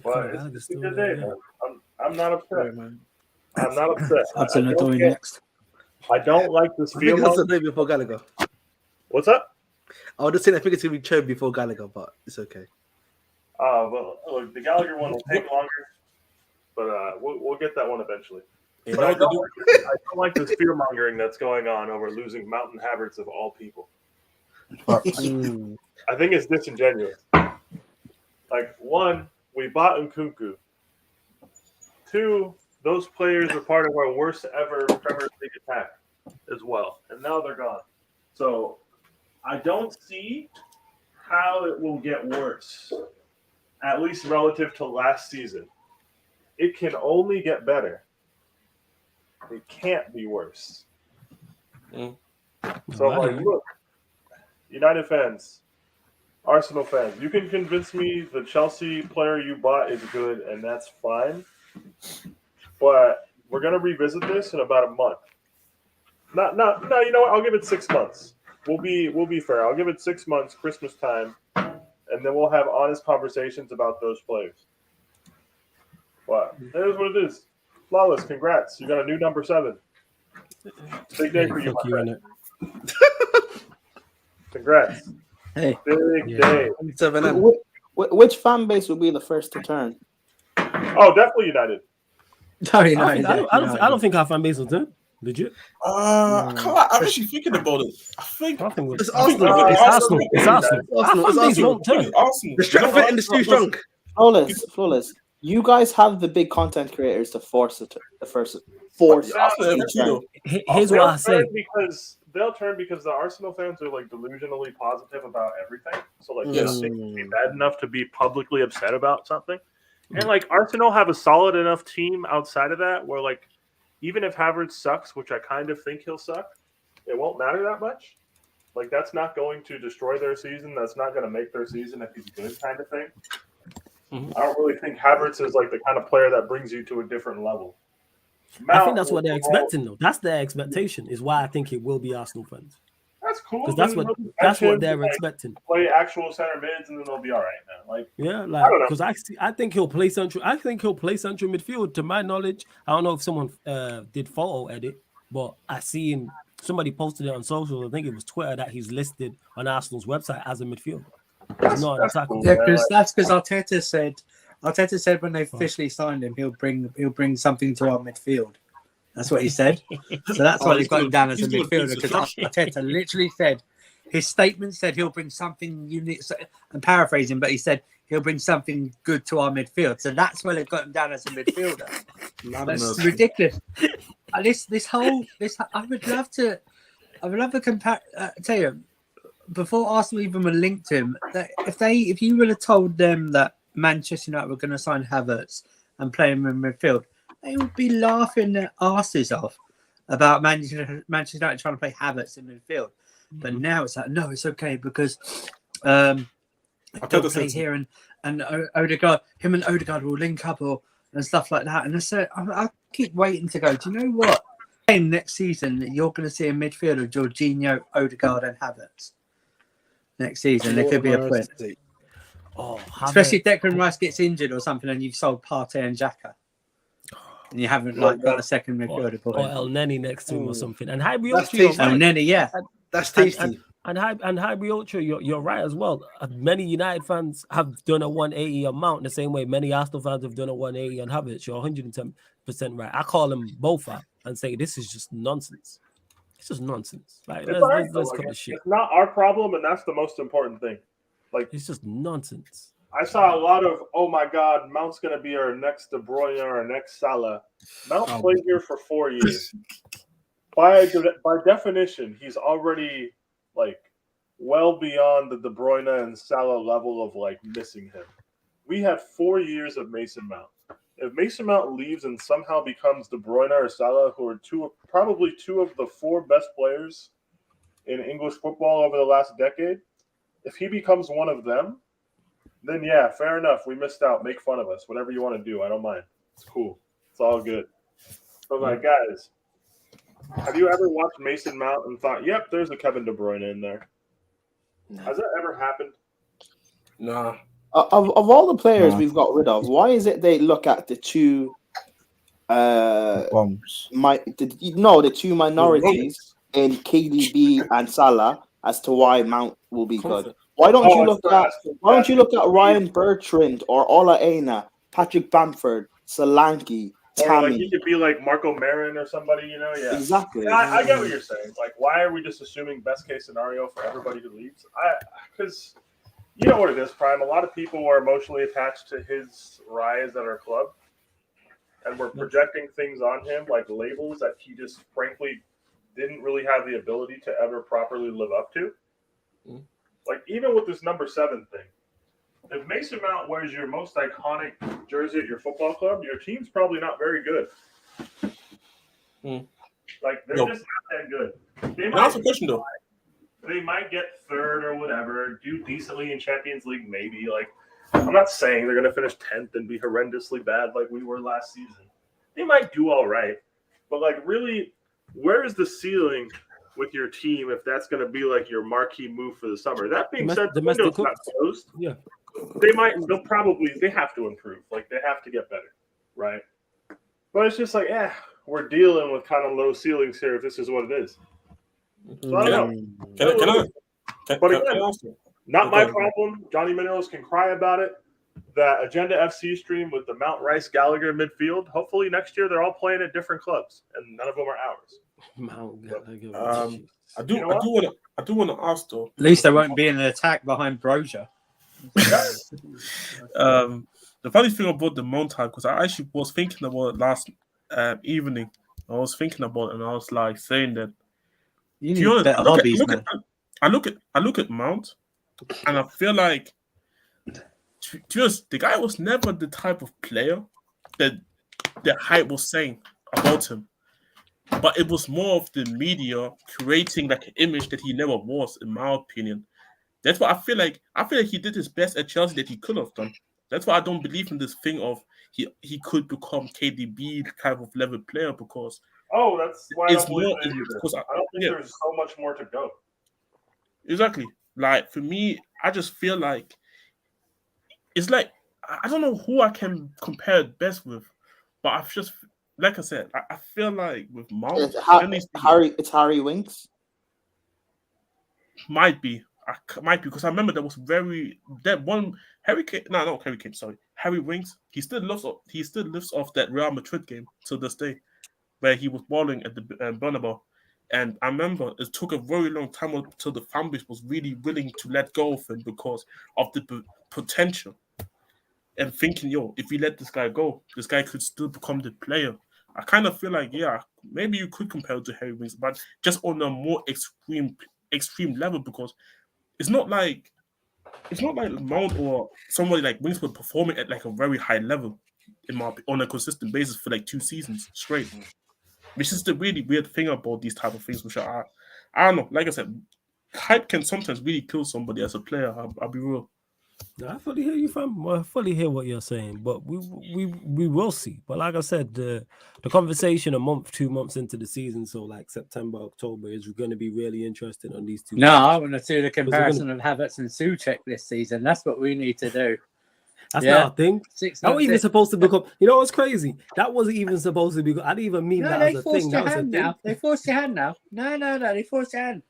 But it's a good day, man. I'm not upset. I'm not upset. I don't like this feeling. Before Gallagher. What's up? I was just saying I think it's going to be Cho before Gallagher, but it's okay. Well, look, the Gallagher one will take longer, but we'll get that one eventually. Yeah, but I don't like this fear mongering that's going on over losing Mountain Havertz of all people. I think it's disingenuous. Like, one, we bought Nkunku. 2, those players are part of our worst ever Premier League attack as well, and now they're gone. So I don't see how it will get worse, at least relative to last season. It can only get better. It can't be worse. So, like, look, United fans, Arsenal fans, you can convince me the Chelsea player you bought is good, and that's fine. But we're gonna revisit this in about a month. No, you know what? I'll give it 6 months. We'll be fair. I'll give it 6 months, Christmas time, and then we'll have honest conversations about those players. But it is what it is. Flawless, congrats. You got a new number 7. Big day for you, my friend. Congrats. Hey. Big day. 7M. Which fan base will be the first to turn? Oh, definitely United. Sorry, I don't think our fan base will turn. Legit. I can't lie, I'm actually thinking about it. I think It's I think Arsenal. it's Arsenal. It's Arsenal. Arsenal. Our It's fan base Arsenal. won't turn. Arsenal. The Stratford and the Stu Strunk. Flawless. You guys have the big content creators to force it. Force. Here's what I say. They'll turn because the Arsenal fans are like delusionally positive about everything. So like, they don't think it'd be bad enough to be publicly upset about something. And like Arsenal have a solid enough team outside of that where like even if Havertz sucks, which I kind of think he'll suck, it won't matter that much. Like that's not going to destroy their season. That's not going to make their season if he's good, kind of thing. I don't really think Havertz is like the kind of player that brings you to a different level. I think that's what they're expecting, though. That's their expectation. Is why I think it will be Arsenal fans. That's cool. Because that's what they're expecting. Play actual center mids, and then they'll be all right, man. Like because I think he'll play central. I think he'll play central midfield. To my knowledge, I don't know if someone did photo edit, but I seen somebody posted it on social. I think it was Twitter that he's listed on Arsenal's website as a midfielder. He's not an attacker. Yeah, that's because Arteta said when they officially signed him, he'll bring something to our midfield. That's what he said. So that's why he's got him down as a midfielder, because Arteta literally said, his statement said he'll bring something unique. So, I'm paraphrasing, but he said he'll bring something good to our midfield. So that's why they've got him down as a midfielder. That's ridiculous. I would love to compare. Tell you, before Arsenal even were linked to him, that if you would have told them that Manchester United were going to sign Havertz and play him in midfield, they would be laughing their asses off about Manchester United trying to play Havertz in midfield. But now it's like, no, it's okay because they'll play here and Odegaard, him and Odegaard will link up and stuff like that. And so I keep waiting to go, do you know what? Next season, you're going to see a midfield of Jorginho, Odegaard and Havertz. Next season, there could be a point. Especially if Declan Rice gets injured or something and you've sold Partey and Xhaka. And you haven't got a second midfielder put in. Or El Neni next to him or something. And Highbury Ultra, El Neni, yeah. That's tasty. And Highbury Ultra, you're right as well. Many United fans have done a 180 on Mount the same way many Arsenal fans have done a 180 on Havertz. You're 110% right. I call them both out and say this is just nonsense. It's just nonsense. Like let's cut the shit. It's not our problem, and that's the most important thing. Like it's just nonsense. I saw a lot of, oh my God, Mount's going to be our next De Bruyne or our next Salah. Mount played here for 4 years. By definition, he's already like well beyond the De Bruyne and Salah level of like missing him. We had 4 years of Mason Mount. If Mason Mount leaves and somehow becomes De Bruyne or Salah, who are probably two of the four best players in English football over the last decade, if he becomes one of them, then yeah, fair enough. We missed out. Make fun of us. Whatever you want to do. I don't mind. It's cool. It's all good. But like, guys, have you ever watched Mason Mount and thought, yep, there's a Kevin De Bruyne in there? No. Has that ever happened? Nah. Of all the players we've got rid of, why is it they look at the two bombs? The two minorities in KDB and Salah as to why Mount will be good? Why don't you look at Ryan Bertrand or Ola Aina, Patrick Bamford, Solanke, Tammy? Or like you could be like Marco Marin or somebody, you know? Yeah, exactly. I get what you're saying. Like, why are we just assuming best case scenario for everybody who leaves? Because you know what it is, Prime. A lot of people are emotionally attached to his rise at our club, and we're projecting things on him like labels that he just frankly didn't really have the ability to ever properly live up to. Like, even with this number 7 thing, if Mason Mount wears your most iconic jersey at your football club, your team's probably not very good. Like, they're just not that good. That's a question, though. They might get third or whatever, do decently in Champions League, maybe. Like, I'm not saying they're going to finish 10th and be horrendously bad like we were last season. They might do all right. But, like, really, where is the ceiling with your team if that's going to be like your marquee move for the summer? That being said, the window's not closed. Yeah, they have to improve. Like, they have to get better, right? But it's just like, we're dealing with kind of low ceilings here if this is what it is. So I don't know. Can I ask you? Not my problem. Johnny Minerals can cry about it. That Agenda FC stream with the Mount Rice Gallagher midfield. Hopefully next year they're all playing at different clubs and none of them are ours. Mount Gallagher. I do want to ask though. At least there won't be an attack behind Brozier. The funny thing about the Mount tag, because I actually was thinking about it last evening. I was thinking about it and I was like saying that. You need better hobbies, man. I look at Mount, and I feel like, to be honest, the guy was never the type of player that the hype was saying about him. But it was more of the media creating like an image that he never was, in my opinion. That's why I feel like he did his best at Chelsea that he could have done. That's why I don't believe in this thing of he could become KDB type of level player, because that's why I don't believe it either. Because I don't think there's so much more to go. Exactly. Like for me, I just feel like it's like I don't know who I can compare it best with, but I've just, like I said, I feel like with Mount, it's Harry Winks. Might be because I remember there was Harry Winks. He still lives off that Real Madrid game to this day, where he was balling at the Bernabeu. And I remember it took a very long time until the fan base was really willing to let go of him because of the potential. And thinking, if we let this guy go, this guy could still become the player. I kind of feel like, maybe you could compare it to Harry Winks, but just on a more extreme level, because it's not like Mount or somebody like Winks were performing at like a very high level on a consistent basis for like 2 seasons straight. Which is the really weird thing about these type of things, which I don't know. Like I said, hype can sometimes really kill somebody as a player. I'll be real. No, I fully hear you, fam. I fully hear what you're saying, but we will see. But like I said, the conversation a month, 2 months into the season, so like September, October, is going to be really interesting on these two. No, I want to do the comparison of Havertz and Souček this season. That's what we need to do. That's not a thing. That wasn't even supposed to become. You know what's crazy? That wasn't even supposed to be. I didn't even mean that as a thing. They forced your hand now. No. They forced your hand.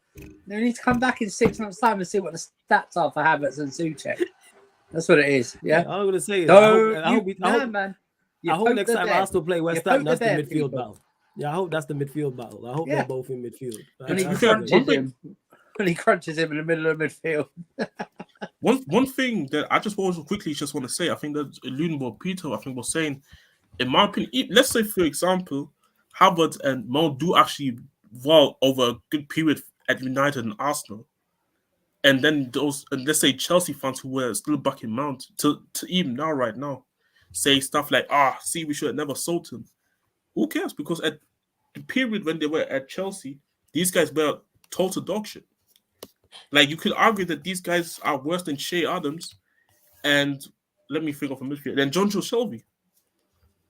They need to come back in 6 months' time and see what the stats are for Havertz and Souček. That's what it is. Yeah. I'm gonna say. Man. I hope next time Arsenal play West Ham, that's the midfield battle. Yeah, I hope that's the midfield battle. I hope they're both in midfield. When he crunches him in the middle of midfield. One thing that I just want to say, I think that alluding what Peter, I think, was saying, in my opinion, let's say, for example, Havertz and Mount do actually well over a good period at United and Arsenal. And then let's say Chelsea fans who were still backing Mount to even now, right now, say stuff like, see, we should have never sold him. Who cares? Because at the period when they were at Chelsea, these guys were total dog shit. Like, you could argue that these guys are worse than Shea Adams and, let me think of a midfielder, than John Joe Shelby.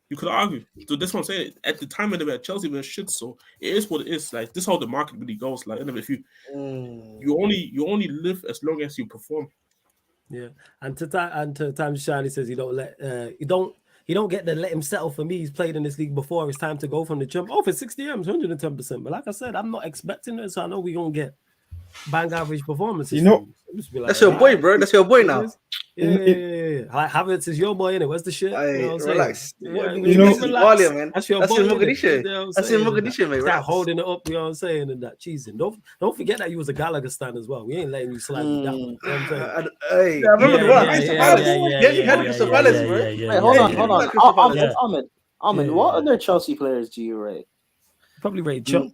You could argue. So that's what I'm saying. At the time when they were at Chelsea, they were shit. So it is what it is. Like, this is how the market really goes. Like, if you only live as long as you perform. Yeah, and to Time Shiny says he don't get to let him settle for me. He's played in this league before. It's time to go from the jump. For 60 M's, 110%. But like I said, I'm not expecting it, so I know we're gonna get bang average performances. That's your boy, bro. That's your boy now. Yeah. Havertz is your boy, innit? Where's the shit? Relax. Relax. Man. That's your boy. That's in Mogadishu, mate. Start holding it up, you know what I'm saying, and that cheesing. Don't forget that you was a Gallagher stan as well. We ain't letting you slide me down. You know what I'm saying? I remember the you had Mr. Valens, bro. Wait, hold on. Ahmed, what other Chelsea players do you rate? Probably rate Cho.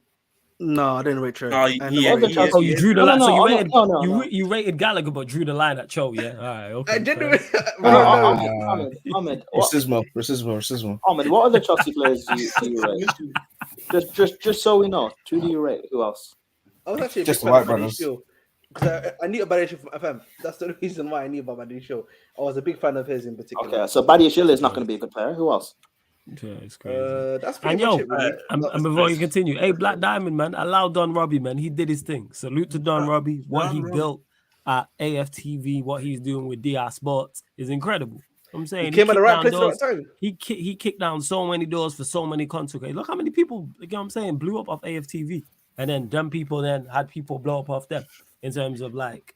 No, I didn't rate Cho. You drew the line. So you rated Gallagher, but drew the line at Cho. Yeah, all right. Okay. I didn't. Ahmed, Racism. Ahmed, what other Chelsea players do you rate? Just so we know, who do you rate? Who else? I was actually just the White Brothers. Because I knew about it from FM. That's the reason why I knew about Badiashile show. I was a big fan of his in particular. Okay, so Badiashile is not going to be a good player. Who else? Yeah, it's crazy. That's pretty much it, really. And before you continue, hey, Black Diamond, man, allow Don Robbie, man. He did his thing. Salute to Don Robbie. What he built at AFTV, what he's doing with DR Sports is incredible. I'm saying he came at the right place at the right time. He kicked down so many doors for so many content creators. Look how many people, you know what I'm saying, blew up off AFTV. And then them people then had people blow up off them in terms of like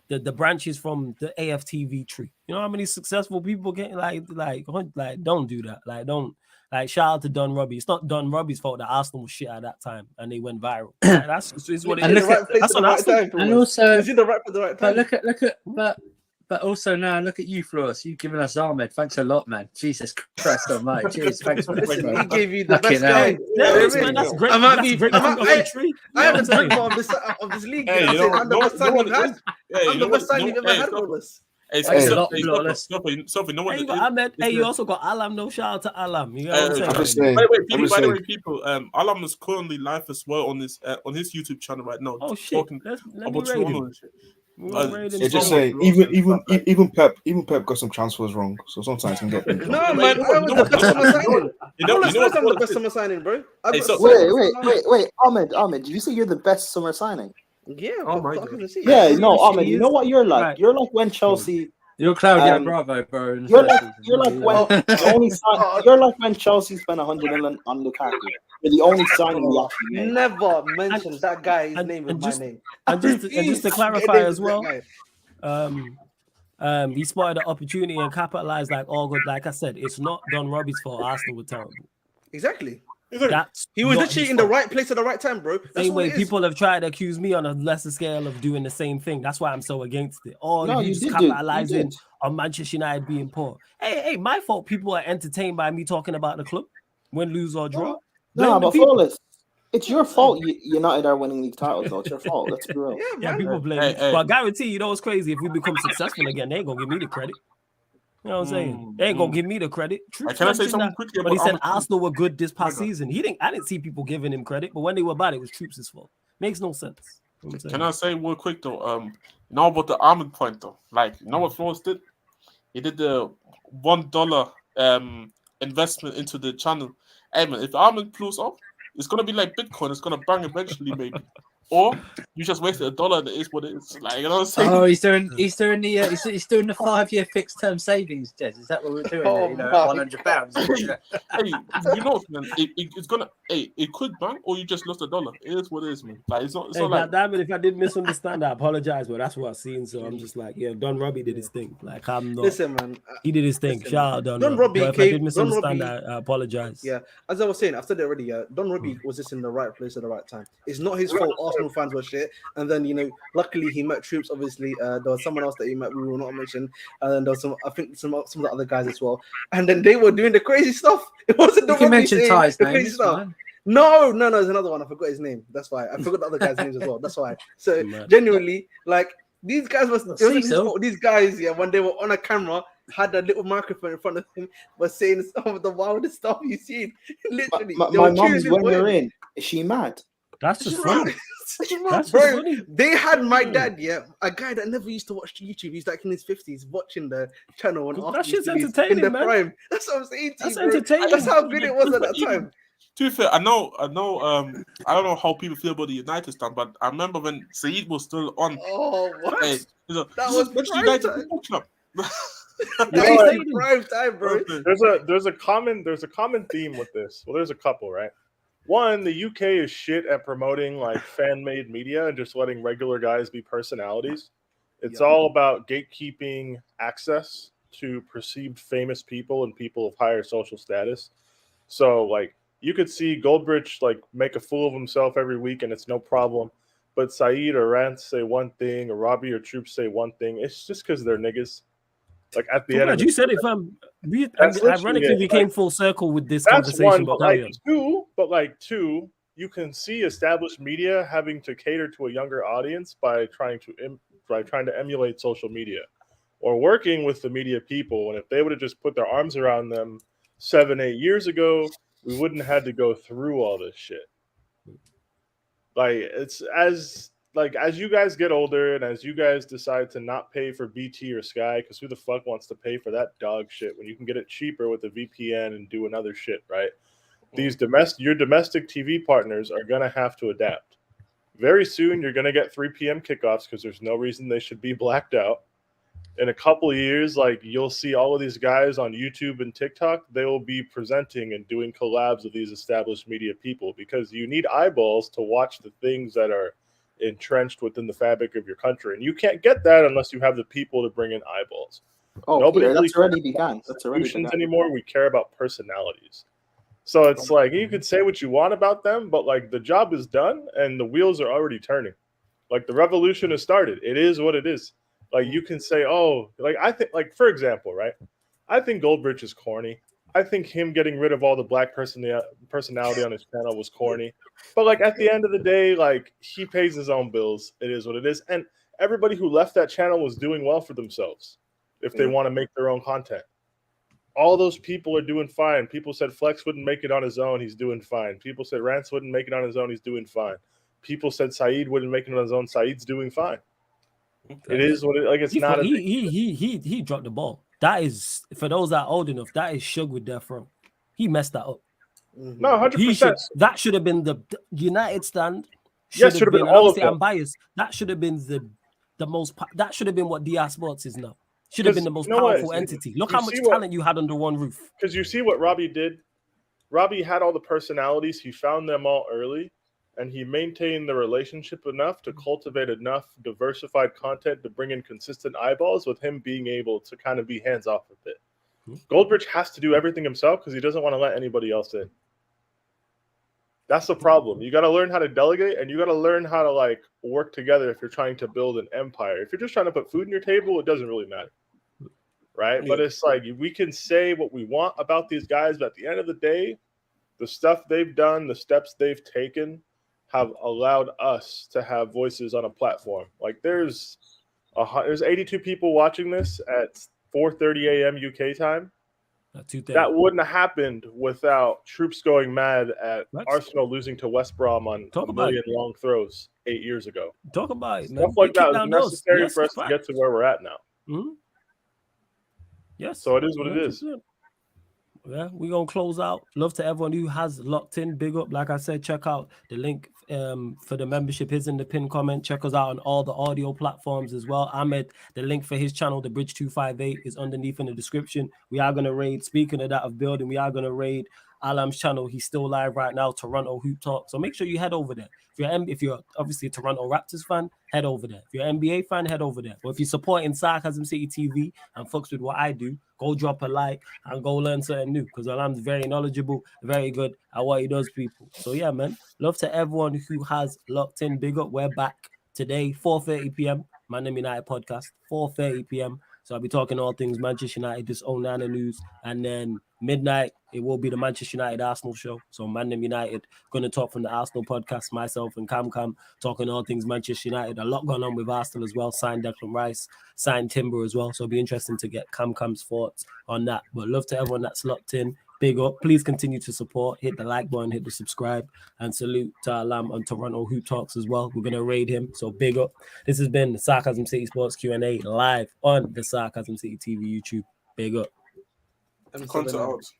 the branches from the AFTV tree. You know how many successful people getting like don't do that. Like don't like shout out to Don Robbie. It's not Don Robbie's fault that Arsenal was shit at that time and they went viral. Like, that's what it in is. the right place That's at the on right Arsenal. time. And also, he's in the right place at the right time. but but also now look at you, Flores. You've given us Ahmed. Thanks a lot, man. Jesus Christ Almighty. Cheers. Thanks for Listen, bro. he gave you the Fucking best guy. hell. That's great. I might That's be. great I fruit off the tree. I am You know the what I'm drink of this league. Hey, You know what I'm saying? I'm the best signing you've had. I'm the best signing you've ever had, Flawless. Hey, Thanks a lot, Sophie, Flawless. Sophie, no one. Hey, you got Ahmed. Hey, you also got Alam. No shout out to Alam. You know what I'm I'm just saying? saying. By the way, people, Alam is currently live as well on his YouTube channel right now. Oh shit! talking Let me about rate Toronto him. and shit. Yeah, just saying. Even Pep got some transfers wrong, so sometimes you can get. No, man, I was the best summer signing. I'm the best summer signing, bro. Wait, Ahmed, did you say you're the best summer signing? Yeah, Oh my God. Yeah, Yeah, no, she Ahmed, you is. know what you're like? Right. You're like when Chelsea. You're Claudia Um, Bravo, bro. in the You're first like season. you're like when the only sign, you're like when Chelsea spent 100 million on Lukaku. You're the only signing we actually made. Never mentioned that guy's and- name with and my just- name. And just to Please, clarify get as well, that he spotted the opportunity and capitalized like all good. Like I said, it's not Don Robbie's fault. Arsenal were terrible. Exactly. That's He was not literally his in the fault. right place at the right time, bro. That's Same what way it is. people have tried to accuse me on a lesser scale of doing the same thing. That's why I'm so against it. Or No, you you just did, dude. You capitalizing did. on Manchester United being poor. Hey, my fault. People are entertained by me talking about the club, win, lose or draw. Blame No, the but people. Flawless, it's your fault. United are winning league titles, though. It's your fault. Let's be real. Yeah, man. People blame me. But I guarantee you know what's crazy? If we become successful again, they ain't gonna give me the credit. You know what I'm saying? They ain't gonna give me the credit. Can I say something quickly But he about said Ahmed? Arsenal were good this past Okay. season. I didn't see people giving him credit, but when they were bad, it was Troop's fault. Makes no sense. You know what I'm saying? Can I say real quick though? Now about the Ahmed point though, like you know what Flores did? He did the $1 investment into the channel. Hey man, if Ahmed pulls up, it's gonna be like Bitcoin. It's gonna bang eventually, maybe. Or you just wasted $1 and it is what it is. Like you know what I'm saying? Oh, he's doing the 5-year fixed term savings, Jez. Is that what we're doing? Oh, At my £100. Hey, you know, man, it's gonna. Hey, it could bang, or you just lost $1. It is what it is, man. Like it's not. It's Hey, not like. damn it, if I did misunderstand, I apologize, but that's what I've seen. So I'm just like, yeah, Don Robbie did his thing. Like I'm not. Listen, man. He did his thing. Listen, Shout out Don Don Robbie. Robbie But if I did came- Don misunderstand, Robbie- I apologize. Yeah, as I was saying, I've said it already. Don Robbie was just in the right place at the right time. It's not his fault. Arsenal fans were shit, and then luckily he met Troops. Obviously, there was someone else that he met. We will not mention, and then there was some. I think some of the other guys as well. And then they were doing the crazy stuff. It wasn't You the can Robbie mention saying Ty's the name. crazy It's stuff. fine. No, there's another one. I forgot his name. That's why I forgot the other guys' names as well. That's why. So Man. genuinely, like these guys was it wasn't his Cecil. fault. These guys, when they were on a camera, had a little microphone in front of them, was saying some of the wildest stuff you've seen. Literally, My they were mom, choosing when for you're him. in, is she mad? That's just funny. That's just Bro, funny. they had my dad, a guy that never used to watch YouTube. He's like in his 50s, watching the channel and That shit's in entertaining, the man. prime. That's what I'm saying to That's you, bro. entertaining. That's how good it was at that time. To be fair, I know. I don't know how people feel about the United stand, but I remember when Saeed was still on. Oh, what? Hey, that That was was Manchester prime United time. football club. That was prime time, bro. There's a common theme with this. Well, there's a couple, right? One, the UK is shit at promoting like fan-made media and just letting regular guys be personalities. It's all about gatekeeping access to perceived famous people and people of higher social status. So, like, you could see Goldbridge like make a fool of himself every week, and it's no problem. But Saeed or Rance say one thing, or Robbie or Troop say one thing. It's just because they're niggas. Like at the end of You said it, fam. That's Ironically, literally we it. came Like, full circle with this that's conversation. one, But but carry like on. two, you can see established media having to cater to a younger audience by trying to emulate social media, or working with the media people. And if they would have just put their arms around them 7-8 years ago, we wouldn't have had to go through all this shit. Like it's as you guys get older and as you guys decide to not pay for BT or Sky, because who the fuck wants to pay for that dog shit when you can get it cheaper with a VPN and do another shit, right? Your domestic TV partners are gonna have to adapt. Very soon, you're gonna get 3 p.m. kickoffs because there's no reason they should be blacked out. In a couple of years, like you'll see all of these guys on YouTube and TikTok, they will be presenting and doing collabs with these established media people because you need eyeballs to watch the things that are entrenched within the fabric of your country. And you can't get that unless you have the people to bring in eyeballs. Oh, Nobody Peter, really that's already cares begun. about That's already institutions begun. anymore. We care about personalities. So it's like you could say what you want about them, but like the job is done and the wheels are already turning. Like the revolution has started. It is what it is. Like you can say, oh, like I think, like for example, right? I think Goldbridge is corny. I think him getting rid of all the black personality on his channel was corny. But like at the end of the day, like he pays his own bills. It is what it is. And everybody who left that channel was doing well for themselves if they want to make their own content. All those people are doing fine. People said Flex wouldn't make it on his own. He's doing fine. People said Rance wouldn't make it on his own. He's doing fine. People said Saeed wouldn't make it on his own. Saeed's doing fine. It is what it like. It's not. He dropped the ball. That is, for those that are old enough, that is Suge with Death Row. He messed that up. No, 100%. That should have been the United stand. Yes, should have been all of them. I'm biased. That should have been the most. That should have been what DR Sports is now. Should have been the most powerful entity. Look how much talent you had under one roof. Because you see what Robbie did. Robbie had all the personalities. He found them all early, and he maintained the relationship enough to cultivate enough diversified content to bring in consistent eyeballs with him being able to kind of be hands off with it. Goldbridge has to do everything himself because he doesn't want to let anybody else in. That's the problem. You got to learn how to delegate, and you got to learn how to like work together if you're trying to build an empire. If you're just trying to put food on your table, it doesn't really matter. Right? Yeah. But it's like we can say what we want about these guys, but at the end of the day, the stuff they've done, the steps they've taken have allowed us to have voices on a platform. Like there's 82 people watching this at 4:30 a.m. UK time. That wouldn't have happened without troops going mad at Arsenal losing to West Brom on a million long throws 8 years ago. Talk about it, stuff man. like that was necessary for us to get to where we're at now. Mm-hmm. Yes. So it is what it is. Yeah, we're going to close out. Love to everyone who has locked in. Big up. Like I said, check out the link for the membership is in the pinned comment. Check us out on all the audio platforms as well. Ahmed, the link for his channel, The Bridge 258, is underneath in the description. We are going to raid, speaking of that of building, we are going to raid Alam's channel. He's still live right now, Toronto Hoop Talk. So make sure you head over there. If you're obviously a Toronto Raptors fan, head over there. If you're an NBA fan, head over there. But if you're supporting Sarcasm City TV and fucks with what I do, go drop a like and go learn something new because Alam's very knowledgeable, very good at what he does, people. So yeah, man. Love to everyone who has locked in. Big up. We're back today, 4:30 p.m. Man United podcast, 4:30 p.m. So I'll be talking all things Manchester United, this Onana news, and then midnight it will be the Manchester United Arsenal show. So Man United gonna talk from the Arsenal podcast, myself and Cam talking all things Manchester United. A lot going on with Arsenal as well. Signed Declan Rice, signed Timber as well. So it'll be interesting to get Cam's thoughts on that. But love to everyone that's locked in. Big up. Please continue to support. Hit the like button, hit the subscribe, and salute to Alam on Toronto Hoop Talks as well. We're going to raid him. So big up. This has been the Sarcasm City Sports Q&A live on the Sarcasm City TV YouTube. Big up. Content out.